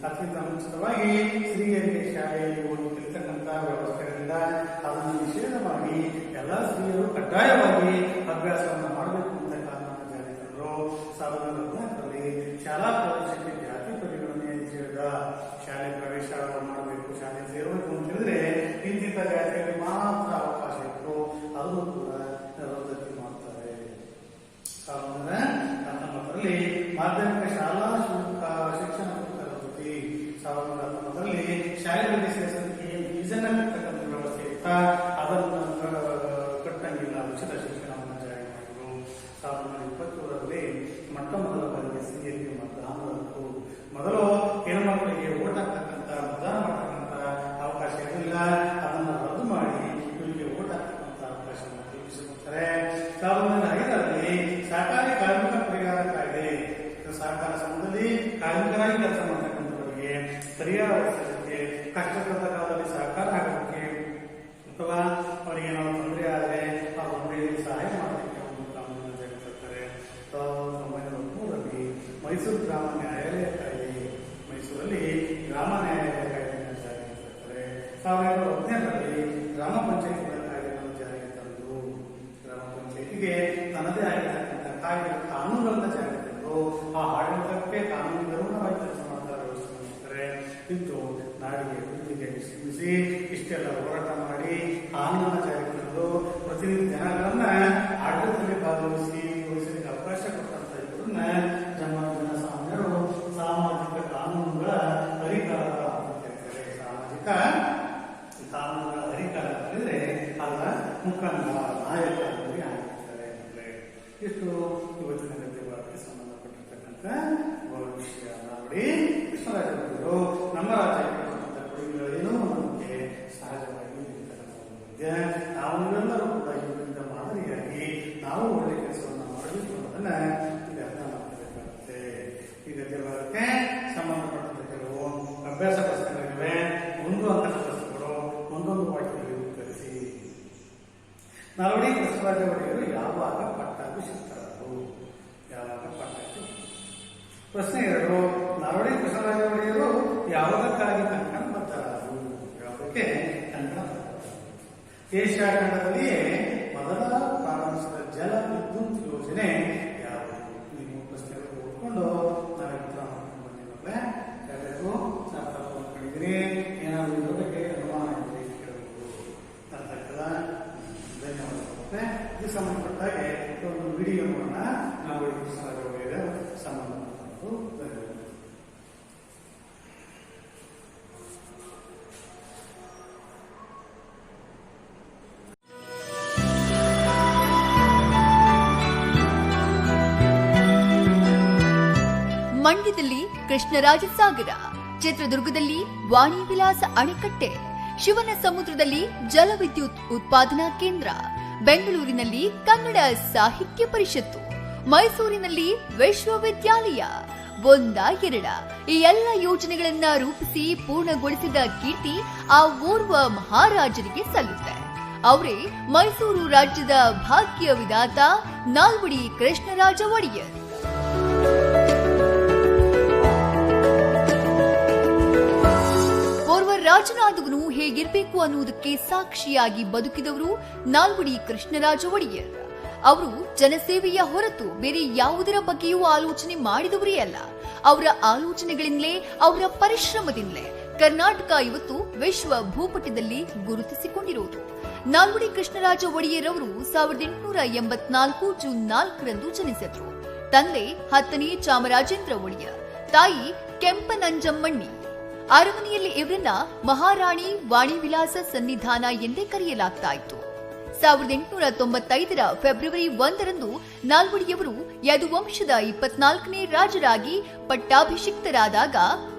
S1: ಅತ್ಯಂತ ಮುಂಚಿತವಾಗಿ ಸ್ತ್ರೀಯರಿಗೆ ಶಾಲೆಯಲ್ಲಿ ಹೋಗಿ ಕಲಿತಕ್ಕಂಥ ವ್ಯವಸ್ಥೆಗಳಿಂದ ಅದನ್ನು ನಿಷೇಧ ಮಾಡಿ ಎಲ್ಲ ಸ್ತ್ರೀಯರು ಕಡ್ಡಾಯವಾಗಿ ಅಭ್ಯಾಸವನ್ನು ಮಾಡಬೇಕು ಅಂತ ಕಾನೂನು ಜಾರಿ ತಂದರು. 1914ರಲ್ಲಿ ಶಾಲಾ ಪ್ರವೇಶಕ್ಕೆ ಜಾತಿ ಪರಿಗಣನೆ ನಿಷೇಧ. ಶಾಲೆ ಪ್ರವೇಶ ಮಾಡಬೇಕು, ಶಾಲೆ ಸೇರಬೇಕು ಅಂತ ಹೇಳಿದ್ರೆ ಇಂತಿಂತ ಜಾತಿಯಲ್ಲಿ ಮಾತ್ರ ಅವಕಾಶ ಇತ್ತು, ಅದನ್ನು ಕೂಡ ರದ್ದತಿ ಮಾಡ್ತಾರೆ. 1919ರಲ್ಲಿ ಮಾಧ್ಯಮಿಕ ಶಾಲಾ ಶುಲ್ಕ ಶಿಕ್ಷಣ ಶುಲ್ಕ ರದ್ದತಿ. 1919ರಲ್ಲಿ ಶಾಲೆಗಳಿಗೆ ಸೇರಿಸಲಿಕ್ಕೆ ಫೀಸನ್ನ ಕಟ್ಟತಕ್ಕಂಥ ವ್ಯವಸ್ಥೆ ಇತ್ತ, ಅದನ್ನು ಕಟ್ಟಂಗಿಲ್ಲ, ಉಚಿತ ಶಿಕ್ಷಣವನ್ನು ಜಾರಿ ಮಾಡಿದರು. 1920ರಲ್ಲಿ ಮೊಟ್ಟ ಮೊದಲ ಬಾರಿಗೆ ಸ್ತ್ರೀಯರಿಗೆ ಮತದಾನದ ಹಕ್ಕು. ಮೊದಲು ಹೆಣ್ಮಕ್ಕಳಿಗೆ ಓಟ್ ಹಾಕ್ತಕ್ಕಂಥ ಮತದಾನ ಮಾಡತಕ್ಕಂಥ ಅವಕಾಶ ಇರಲಿಲ್ಲ, ಅದನ್ನು ರದ್ದು ಮಾಡಿ ಇವರಿಗೆ ಓಟ್ ಹಾಕ್ತಕ್ಕಂಥ ಅವಕಾಶವನ್ನು ಕಲ್ಪಿಸಿಕೊಡ್ತಾರೆ. 1905ರಲ್ಲಿ ಸಹಕಾರಿ ಕಾರ್ಮಿಕ ಪರಿಹಾರ ಕಾಯ್ದೆ. ಸಹಕಾರ ಸಂಘದಲ್ಲಿ ಕಾರ್ಮಿಕರಾಗಿ ಕೆಲಸ ಮಾಡತಕ್ಕಂಥವರಿಗೆ ಪರಿಹಾರ ವ್ಯವಸ್ಥೆ, ಕಷ್ಟದ ಕಾಲದಲ್ಲಿ ಸಹಕಾರ ಆಗೋದಕ್ಕೆ ಅಥವಾ ಅವರಿಗೆ ಏನಾದ್ರು ತೊಂದರೆ ಆದರೆ ಆ ತೊಂದರೆಯಲ್ಲಿ ಸಹಾಯ ಮಾಡೋದಕ್ಕೆ ಒಂದು ಕಾನೂನನ್ನು ಜಾರಿ ತರ್ತಾರೆ. 1903ರಲ್ಲಿ ಮೈಸೂರು ಗ್ರಾಮ ನ್ಯಾಯಾಲಯ ಕಾಯ್ದೆ. ಮೈಸೂರಲ್ಲಿ ಗ್ರಾಮ ನ್ಯಾಯಾಲಯ ಕಾಯ್ದೆಯನ್ನು ಜಾರಿಗೆ ತರ್ತಾರೆ. 1917ರಲ್ಲಿ ಗ್ರಾಮ ಪಂಚಾಯತಿಗಳ ಕಾಯ್ದೆಗಳನ್ನು ಜಾರಿಗೆ ತಂದು ಗ್ರಾಮ ಪಂಚಾಯತಿಗೆ ತನ್ನದೇ ಆಗಿರತಕ್ಕಂಥ ಕಾನೂನುಗಳನ್ನು ಜಾರಿಗೆ ತಂದು ಆ ಆಡಳಿತಕ್ಕೆ ಕಾನೂನು ಗೌರವವಾಗಿ ಕೆಲಸ ಮಾಡ್ತಾ ವ್ಯವಸ್ಥೆ ಮಾಡ್ತಾರೆ. ಇದು ನಾಡಿಗೆ ಅಭಿವೃದ್ಧಿಗೆ ಶ್ರಮಿಸಿ ಇಷ್ಟೆಲ್ಲ ಹೋರಾಟ ಮಾಡಿ ಕಾನೂನನ್ನು ಜಾರಿಗೆ ತಂದು ಪ್ರತಿನಿಧಿ ಜನಗಳನ್ನ ಆಡಳಿತದಲ್ಲಿ ಭಾಗವಹಿಸಲಿಕ್ಕೆ ಅವಕಾಶ ಕೊಟ್ಟಂತ ಇವರನ್ನ ಜನಸಾಮಾನ್ಯರು ಸಾಮಾಜಿಕ ಕಾನೂನುಗಳ ಹರಿಕಾರ ಅಂತ ಹೇಳ್ತಾರೆ. ಸಾಮಾಜಿಕ ಕಾನೂನುಗಳ ಹರಿಕಾರ ಅಂತಂದ್ರೆ ಅದರ ಮುಖಂಡ ನಾಯಕ ಆಗಿರ್ತಾರೆ. ಇಷ್ಟು ಇವತ್ತಿನ ಗದ್ಯಭಾಗಕ್ಕೆ ಸಂಬಂಧಪಟ್ಟಿರ್ತಕ್ಕಂಥ ವಿಷಯ. ನೋಡಿ, ಕೃಷ್ಣರಾಜರು ನಮ್ಮ ರಾಜ್ಯಕ್ಕೆ ಕೊಡುಗೆಗಳೇನೋ ನಮಗೆ ಸಹಜವಾಗಿ ಇರ್ತಕ್ಕಂಥ ನಾವೆಲ್ಲರೂ ಕೂಡ ಇವರಿಂದ ಮಾದರಿಯಾಗಿ ನಾವು ಒಳ್ಳೆ ಕೆಲಸವನ್ನು ಮಾಡಬೇಕು ಅನ್ನೋದನ್ನ ಈಗ ಅರ್ಥ ಮಾಡಬೇಕಾಗುತ್ತೆ. ಈ ಗದ್ಯಭಾಗಕ್ಕೆ ಸಂಬಂಧಪಟ್ಟಂತ ಕೆಲವು ಅಭ್ಯಾಸ ಪ್ರಶ್ನೆಗಳಿವೆ. ಒಂದು ಅಂಕದ ಪ್ರಶ್ನೆಗಳು ಒಂದೊಂದು ವಾಕ್ಯದಲ್ಲಿ ಉತ್ತರಿಸಿ. ನಾಲ್ವಡಿ ಕೃಷ್ಣರಾಜ ಒಡೆಯರು ಯಾವಾಗ ಪಟ್ಟಾಭಿಷಿಕ್ತರಾದರು? ಯಾವಾಗ ಪಟ್ಟಾಭಿಷಿಕ್ತರು? ಪ್ರಶ್ನೆ 2, ನಾಲ್ವಡಿ ಕೃಷ್ಣರಾಜ ಒಡೆಯರು ಯಾವುದಕ್ಕಾಗಿ ಕಂಕಣ ಬದ್ಧರಾದರು? ಯಾವುದಕ್ಕೆ ಕಂಕಣ ಬದ್ಧರಾದರು? ಏಷ್ಯಾ ಖಂಡದಲ್ಲಿಯೇ ಮೊದಲ ಪ್ರಾರಂಭಿಸಿದ ಜಲ ವಿದ್ಯುತ್ ಯೋಜನೆ ಯಾವುದು? ನೀವು ಪ್ರಶ್ನೆಗಳು ಓದ್ಕೊಂಡು ನಾವೇ ಉತ್ತರ ಮಾಡ್ಕೊಂಡು ಬಂದಿರೋದ್ರೆ ಯಾವ್ಯಾರು ಅರ್ಥ ಮಾಡ್ಕೊಂಡಿದ್ದೀರಿ? ಏನಾದರೂ ಇದ್ರ ಬಗ್ಗೆ ಅನುಮಾನ ಇದ್ರೆ ಕೇಳಬಹುದು. ಅರ್ಥ ಆಗ್ತದ? ಧನ್ಯವಾದಗಳು. ಇದಕ್ಕೆ ಸಂಬಂಧಪಟ್ಟಾಗೆ ಒಂದು ವಿಡಿಯೋವನ್ನ ನಾವು ಸಂಬಂಧಪಟ್ಟದ್ದು. ಧನ್ಯವಾದ.
S2: ಮಂಡ್ಯದಲ್ಲಿ ಕೃಷ್ಣರಾಜ ಸಾಗರ, ಚಿತ್ರದುರ್ಗದಲ್ಲಿ ವಾಣಿ ವಿಲಾಸ ಅಣೆಕಟ್ಟೆ, ಶಿವನ ಸಮುದ್ರದಲ್ಲಿ ಜಲವಿದ್ಯುತ್ ಉತ್ಪಾದನಾ ಕೇಂದ್ರ, ಬೆಂಗಳೂರಿನಲ್ಲಿ ಕನ್ನಡ ಸಾಹಿತ್ಯ ಪರಿಷತ್ತು, ಮೈಸೂರಿನಲ್ಲಿ ವಿಶ್ವವಿದ್ಯಾಲಯ. ಒಂದ ಎರಡ ಈ ಎಲ್ಲ ಯೋಜನೆಗಳನ್ನ ರೂಪಿಸಿ ಪೂರ್ಣಗೊಳಿಸಿದ ಕೀರ್ತಿ ಆ ಓರ್ವ ಮಹಾರಾಜರಿಗೆ ಸಲ್ಲುತ್ತೆ. ಅವರೇ ಮೈಸೂರು ರಾಜ್ಯದ ಭಾಗ್ಯ ವಿಧಾತ ನಾಲ್ವಡಿ ಕೃಷ್ಣರಾಜ ಒಡೆಯರ್. ಓರ್ವ ರಾಜನಾದವನು ಹೇಗಿರಬೇಕು ಅನ್ನುವುದಕ್ಕೆ ಸಾಕ್ಷಿಯಾಗಿ ಬದುಕಿದವರು ನಾಲ್ವಡಿ ಕೃಷ್ಣರಾಜ ಒಡೆಯರ್. ಅವರು ಜನಸೇವೆಯ ಹೊರತು ಬೇರೆ ಯಾವುದರ ಬಗ್ಗೆಯೂ ಆಲೋಚನೆ ಮಾಡಿದವರೇ ಅಲ್ಲ. ಅವರ ಆಲೋಚನೆಗಳಿಂದಲೇ, ಅವರ ಪರಿಶ್ರಮದಿಂದಲೇ ಕರ್ನಾಟಕ ಇವತ್ತು ವಿಶ್ವ ಭೂಪಟದಲ್ಲಿ ಗುರುತಿಸಿಕೊಂಡಿರುವುದು. ನಾಲ್ವಡಿ ಕೃಷ್ಣರಾಜ ಒಡೆಯರ್ ಅವರು 1884 ಜೂನ್ 4ರಂದು ಜನಿಸಿದ್ರು. ತಂದೆ 10ನೇ ಚಾಮರಾಜೇಂದ್ರ ಒಡೆಯರ್, ತಾಯಿ ಕೆಂಪನಂಜಮ್ಮಣ್ಣಿ. ಅರಮನೆಯಲ್ಲಿ ಇವರನ್ನ ಮಹಾರಾಣಿ ವಾಣಿ ವಿಲಾಸ ಸನ್ನಿಧಾನ ಎಂದೇ ಕರೆಯಲಾಗ್ತಾ ಇತ್ತು. 1895ರ ಫೆಬ್ರವರಿ 1ರಂದು ನಾಲ್ವಡಿಯವರು ಯದುವಂಶದ 24ನೇ ರಾಜರಾಗಿ ಪಟ್ಟಾಭಿಷಿಕ್ತರಾದಾಗ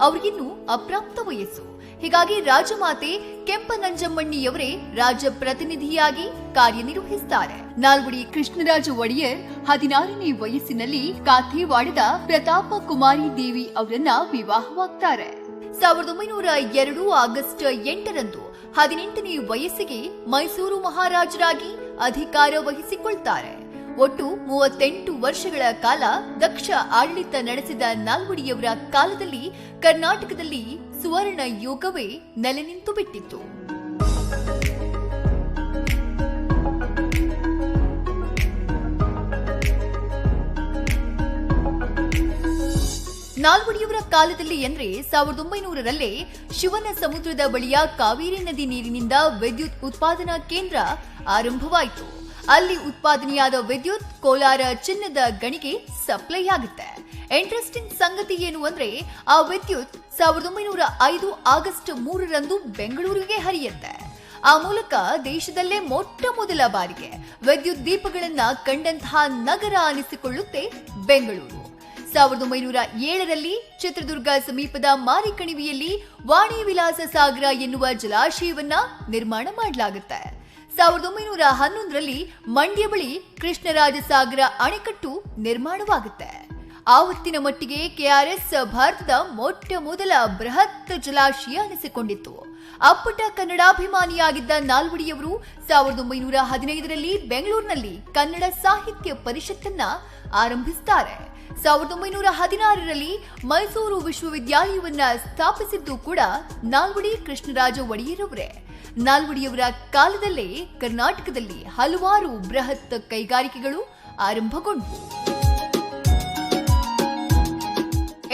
S2: ಅವರಿಗಿನ್ನೂ ಅಪ್ರಾಪ್ತ ವಯಸ್ಸು. ಹೀಗಾಗಿ ರಾಜಮಾತೆ ಕೆಂಪನಂಜಮ್ಮಣ್ಣಿಯವರೇ ರಾಜ ಪ್ರತಿನಿಧಿಯಾಗಿ ಕಾರ್ಯನಿರ್ವಹಿಸುತ್ತಾರೆ. ನಾಲ್ವಡಿ ಕೃಷ್ಣರಾಜ ಒಡೆಯರ್ 16ನೇ ವಯಸ್ಸಿನಲ್ಲಿ ಕಾಥೇವಾಡದ ಪ್ರತಾಪ ಕುಮಾರಿ ದೇವಿ ಅವರನ್ನ ವಿವಾಹವಾಗ್ತಾರೆ. 1902 ಆಗಸ್ಟ್ 8ರಂದು 18ನೇ ವಯಸ್ಸಿಗೆ ಮೈಸೂರು ಮಹಾರಾಜರಾಗಿ ಅಧಿಕಾರ ವಹಿಸಿಕೊಳ್ತಾರೆ. ಒಟ್ಟು 38 ವರ್ಷಗಳ ಕಾಲ ದಕ್ಷ ಆಡಳಿತ ನಡೆಸಿದ ನಾಲ್ವಡಿಯವರ ಕಾಲದಲ್ಲಿ ಕರ್ನಾಟಕದಲ್ಲಿ ಸುವರ್ಣ ಯುಗವೇ ನೆಲೆ ನಿಂತು ಬಿಟ್ಟಿತ್ತು. ನಾಲ್ವಡಿಯವರ ಕಾಲದಲ್ಲಿ ಅಂದ್ರೆ 1900ರಲ್ಲೇ ಶಿವನ ಸಮುದ್ರದ ಬಳಿಯ ಕಾವೇರಿ ನದಿ ನೀರಿನಿಂದ ವಿದ್ಯುತ್ ಉತ್ಪಾದನಾ ಕೇಂದ್ರ ಆರಂಭವಾಯಿತು. ಅಲ್ಲಿ ಉತ್ಪಾದನೆಯಾದ ವಿದ್ಯುತ್ ಕೋಲಾರ ಚಿನ್ನದ ಗಣಿಗೆ ಸಪ್ಲೈ ಆಗುತ್ತೆ. ಇಂಟ್ರೆಸ್ಟಿಂಗ್ ಸಂಗತಿ ಏನು ಅಂದ್ರೆ ಆ ವಿದ್ಯುತ್ 1905 ಆಗಸ್ಟ್ 3ರಂದು ಬೆಂಗಳೂರಿಗೆ ಹರಿಯುತ್ತೆ. ಆ ಮೂಲಕ ದೇಶದಲ್ಲೇ ಮೊಟ್ಟ ಮೊದಲ ಬಾರಿಗೆ ವಿದ್ಯುತ್ ದೀಪಗಳನ್ನ ಕಂಡಂತಹ ನಗರ ಅನಿಸಿಕೊಳ್ಳುತ್ತೆ ಬೆಂಗಳೂರು. 1907ರಲ್ಲಿ ಚಿತ್ರದುರ್ಗ ಸಮೀಪದ ಮಾರಿಕಣಿವೆಯಲ್ಲಿ ವಾಣಿ ವಿಲಾಸ ಸಾಗರ ಎನ್ನುವ ಜಲಾಶಯವನ್ನ ನಿರ್ಮಾಣ ಮಾಡಲಾಗುತ್ತೆ. 1911ರಲ್ಲಿ ಮಂಡ್ಯ ಬಳಿ ಕೃಷ್ಣರಾಜ ಸಾಗರ ಅಣೆಕಟ್ಟು ನಿರ್ಮಾಣವಾಗುತ್ತೆ. ಆವತ್ತಿನ ಮಟ್ಟಿಗೆ ಕೆಆರ್ಎಸ್ ಭಾರತದ ಮೊಟ್ಟ ಮೊದಲ ಬೃಹತ್ ಜಲಾಶಯ ಅನಿಸಿಕೊಂಡಿತ್ತು. ಅಪ್ಪಟ ಕನ್ನಡಾಭಿಮಾನಿಯಾಗಿದ್ದ ನಾಲ್ವಡಿಯವರು 1915ರಲ್ಲಿ ಬೆಂಗಳೂರಿನಲ್ಲಿ ಕನ್ನಡ ಸಾಹಿತ್ಯ ಪರಿಷತ್ತನ್ನ ಆರಂಭಿಸುತ್ತಾರೆ. 1916ರಲ್ಲಿ ಮೈಸೂರು ವಿಶ್ವವಿದ್ಯಾಲಯವನ್ನ ಸ್ಥಾಪಿಸಿದ್ದು ಕೂಡ ನಾಲ್ವಡಿ ಕೃಷ್ಣರಾಜ ಒಡೆಯರವರೇ. ನಾಲ್ವಡಿಯವರ ಕಾಲದಲ್ಲೇ ಕರ್ನಾಟಕದಲ್ಲಿ ಹಲವಾರು ಬೃಹತ್ ಕೈಗಾರಿಕೆಗಳು ಆರಂಭಗೊಂಡವು.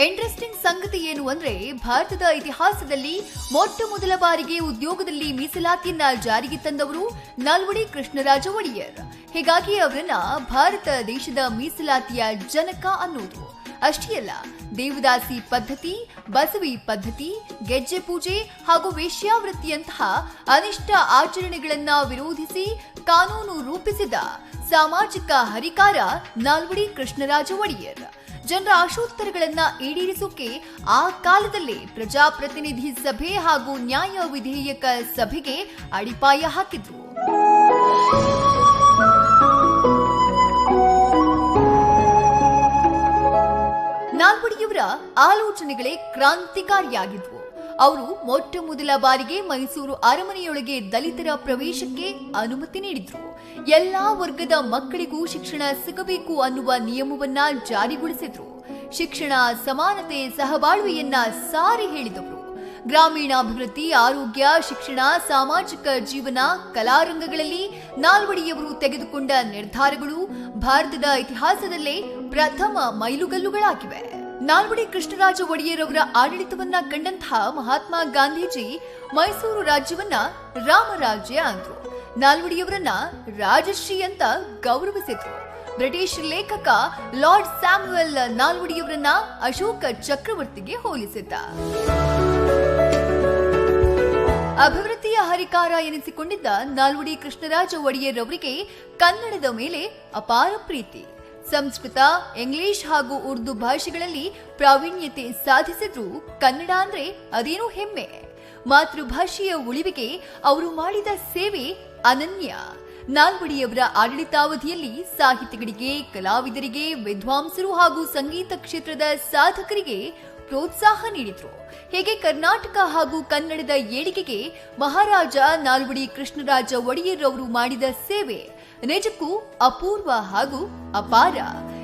S2: ಇಂಟ್ರೆಸ್ಟಿಂಗ್ ಸಂಗತಿ ಏನು ಅಂದ್ರೆ ಭಾರತದ ಇತಿಹಾಸದಲ್ಲಿ ಮೊಟ್ಟ ಮೊದಲ ಬಾರಿಗೆ ಉದ್ಯೋಗದಲ್ಲಿ ಮೀಸಲಾತಿಯನ್ನ ಜಾರಿಗೆ ತಂದವರು ನಾಲ್ವಡಿ ಕೃಷ್ಣರಾಜ ಒಡೆಯರ್. ಹೀಗಾಗಿ ಅವರನ್ನ ಭಾರತ ದೇಶದ ಮೀಸಲಾತಿಯ ಜನಕ ಅನ್ನೋದು. ಅಷ್ಟೇ ಅಲ್ಲ, ದೇವದಾಸಿ ಪದ್ಧತಿ, ಬಸವಿ ಪದ್ಧತಿ, ಗೆಜ್ಜೆ ಪೂಜೆ ಹಾಗೂ ವೇಶ್ಯಾವೃತ್ತಿಯಂತಹ ಅನಿಷ್ಟ ಆಚರಣೆಗಳನ್ನ ವಿರೋಧಿಸಿ ಕಾನೂನು ರೂಪಿಸಿದ ಸಾಮಾಜಿಕ ಹರಿಕಾರ ನಾಲ್ವಡಿ ಕೃಷ್ಣರಾಜ ಒಡೆಯರ್. ಜನರ ಆಶೋತ್ತರಗಳನ್ನ ಈಡೇರಿಸೋಕೆ ಆ ಕಾಲದಲ್ಲೇ ಪ್ರಜಾಪ್ರತಿನಿಧಿ ಸಭೆ ಹಾಗೂ ನ್ಯಾಯ ವಿಧೇಯಕ ಸಭೆಗೆ ಅಡಿಪಾಯ ಹಾಕಿದ್ರು. ನಾಲ್ವಡಿಯವರ ಆಲೋಚನೆಗಳೇ ಕ್ರಾಂತಿಕಾರಿಯಾಗಿದ್ವು. ಅವರು ಮೊಟ್ಟ ಮೊದಲ ಬಾರಿಗೆ ಮೈಸೂರು ಅರಮನೆಯೊಳಗೆ ದಲಿತರ ಪ್ರವೇಶಕ್ಕೆ ಅನುಮತಿ ನೀಡಿದ್ರು. ಎಲ್ಲಾ ವರ್ಗದ ಮಕ್ಕಳಿಗೂ ಶಿಕ್ಷಣ ಸಿಗಬೇಕು ಅನ್ನುವ ನಿಯಮವನ್ನ ಜಾರಿಗೊಳಿಸಿದ್ರು. ಶಿಕ್ಷಣ, ಸಮಾನತೆ, ಸಹಬಾಳ್ವೆಯನ್ನ ಸಾರಿ ಹೇಳಿದವರು. ಗ್ರಾಮೀಣಾಭಿವೃದ್ಧಿ, ಆರೋಗ್ಯ, ಶಿಕ್ಷಣ, ಸಾಮಾಜಿಕ ಜೀವನ, ಕಲಾರಂಗಗಳಲ್ಲಿ ನಾಲ್ವಡಿಯವರು ತೆಗೆದುಕೊಂಡ ನಿರ್ಧಾರಗಳು ಭಾರತದ ಇತಿಹಾಸದಲ್ಲೇ ಪ್ರಥಮ ಮೈಲುಗಲ್ಲುಗಳಾಗಿವೆ. ನಾಲ್ವಡಿ ಕೃಷ್ಣರಾಜ ಒಡೆಯರ್ ಅವರ ಆಡಳಿತವನ್ನ ಕಂಡಂತಹ ಮಹಾತ್ಮ ಗಾಂಧೀಜಿ ಮೈಸೂರು ರಾಜ್ಯವನ್ನ ರಾಮರಾಜ್ಯ ಅಂದ್ರು. ನಾಲ್ವಡಿಯವರನ್ನ ರಾಜಶ್ರೀ ಅಂತ ಗೌರವಿಸಿದ್ರು. ಬ್ರಿಟಿಷ್ ಲೇಖಕ ಲಾರ್ಡ್ ಸ್ಯಾಮ್ಯುಯಲ್ ನಾಲ್ವಡಿಯವರನ್ನ ಅಶೋಕ ಚಕ್ರವರ್ತಿಗೆ ಹೋಲಿಸಿದ್ದ. ಅಭಿವೃದ್ಧಿಯ ಹರಿಕಾರ ಎನಿಸಿಕೊಂಡಿದ್ದ ನಾಲ್ವಡಿ ಕೃಷ್ಣರಾಜ ಒಡೆಯರ್ ಅವರಿಗೆ ಕನ್ನಡದ ಮೇಲೆ ಅಪಾರ ಪ್ರೀತಿ. ಸಂಸ್ಕೃತ, ಇಂಗ್ಲಿಷ್ ಹಾಗೂ ಉರ್ದು ಭಾಷೆಗಳಲ್ಲಿ ಪ್ರಾವೀಣ್ಯತೆ ಸಾಧಿಸಿದ್ರು. ಕನ್ನಡ ಅಂದ್ರೆ ಅದೇನೋ ಹೆಮ್ಮೆ. ಮಾತೃಭಾಷೆಯ ಉಳಿವಿಗೆ ಅವರು ಮಾಡಿದ ಸೇವೆ ಅನನ್ಯ. ನಾಲ್ವಡಿಯವರ ಆಡಳಿತಾವಧಿಯಲ್ಲಿ ಸಾಹಿತಿಗಳಿಗೆ, ಕಲಾವಿದರಿಗೆ, ವಿದ್ವಾಂಸರು ಹಾಗೂ ಸಂಗೀತ ಕ್ಷೇತ್ರದ ಸಾಧಕರಿಗೆ ಪ್ರೋತ್ಸಾಹ ನೀಡಿದ್ರು. ಹೀಗೆ ಕರ್ನಾಟಕ ಹಾಗೂ ಕನ್ನಡದ ಏಳಿಗೆಗೆ ಮಹಾರಾಜ ನಾಲ್ವಡಿ ಕೃಷ್ಣರಾಜ ಒಡೆಯರ್ ಅವರು ಮಾಡಿದ ಸೇವೆ ನಿಜಕ್ಕೂ ಅಪೂರ್ವ ಹಾಗೂ ಅಪಾರ.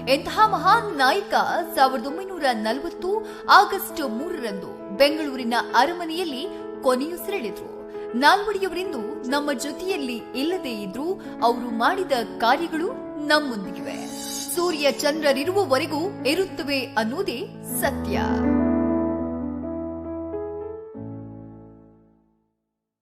S2: ಎಂತಹ ಮಹಾನ್ ನಾಯಕ 1940 ಆಗಸ್ಟ್ 3ರಂದು ಬೆಂಗಳೂರಿನ ಅರಮನೆಯಲ್ಲಿ ಕೊನೆಯುಸಿರೆಳೆದ್ರು. ನಾಲ್ವಡಿಯವರಿಂದು ನಮ್ಮ ಜೊತೆಯಲ್ಲಿ ಇಲ್ಲದೇ ಇದ್ರೂ ಅವರು ಮಾಡಿದ ಕಾರ್ಯಗಳು ನಮ್ಮೊಂದಿಗಿವೆ. ಸೂರ್ಯ ಚಂದ್ರರಿರುವವರೆಗೂ ಇರುತ್ತವೆ ಅನ್ನೋದೇ ಸತ್ಯ.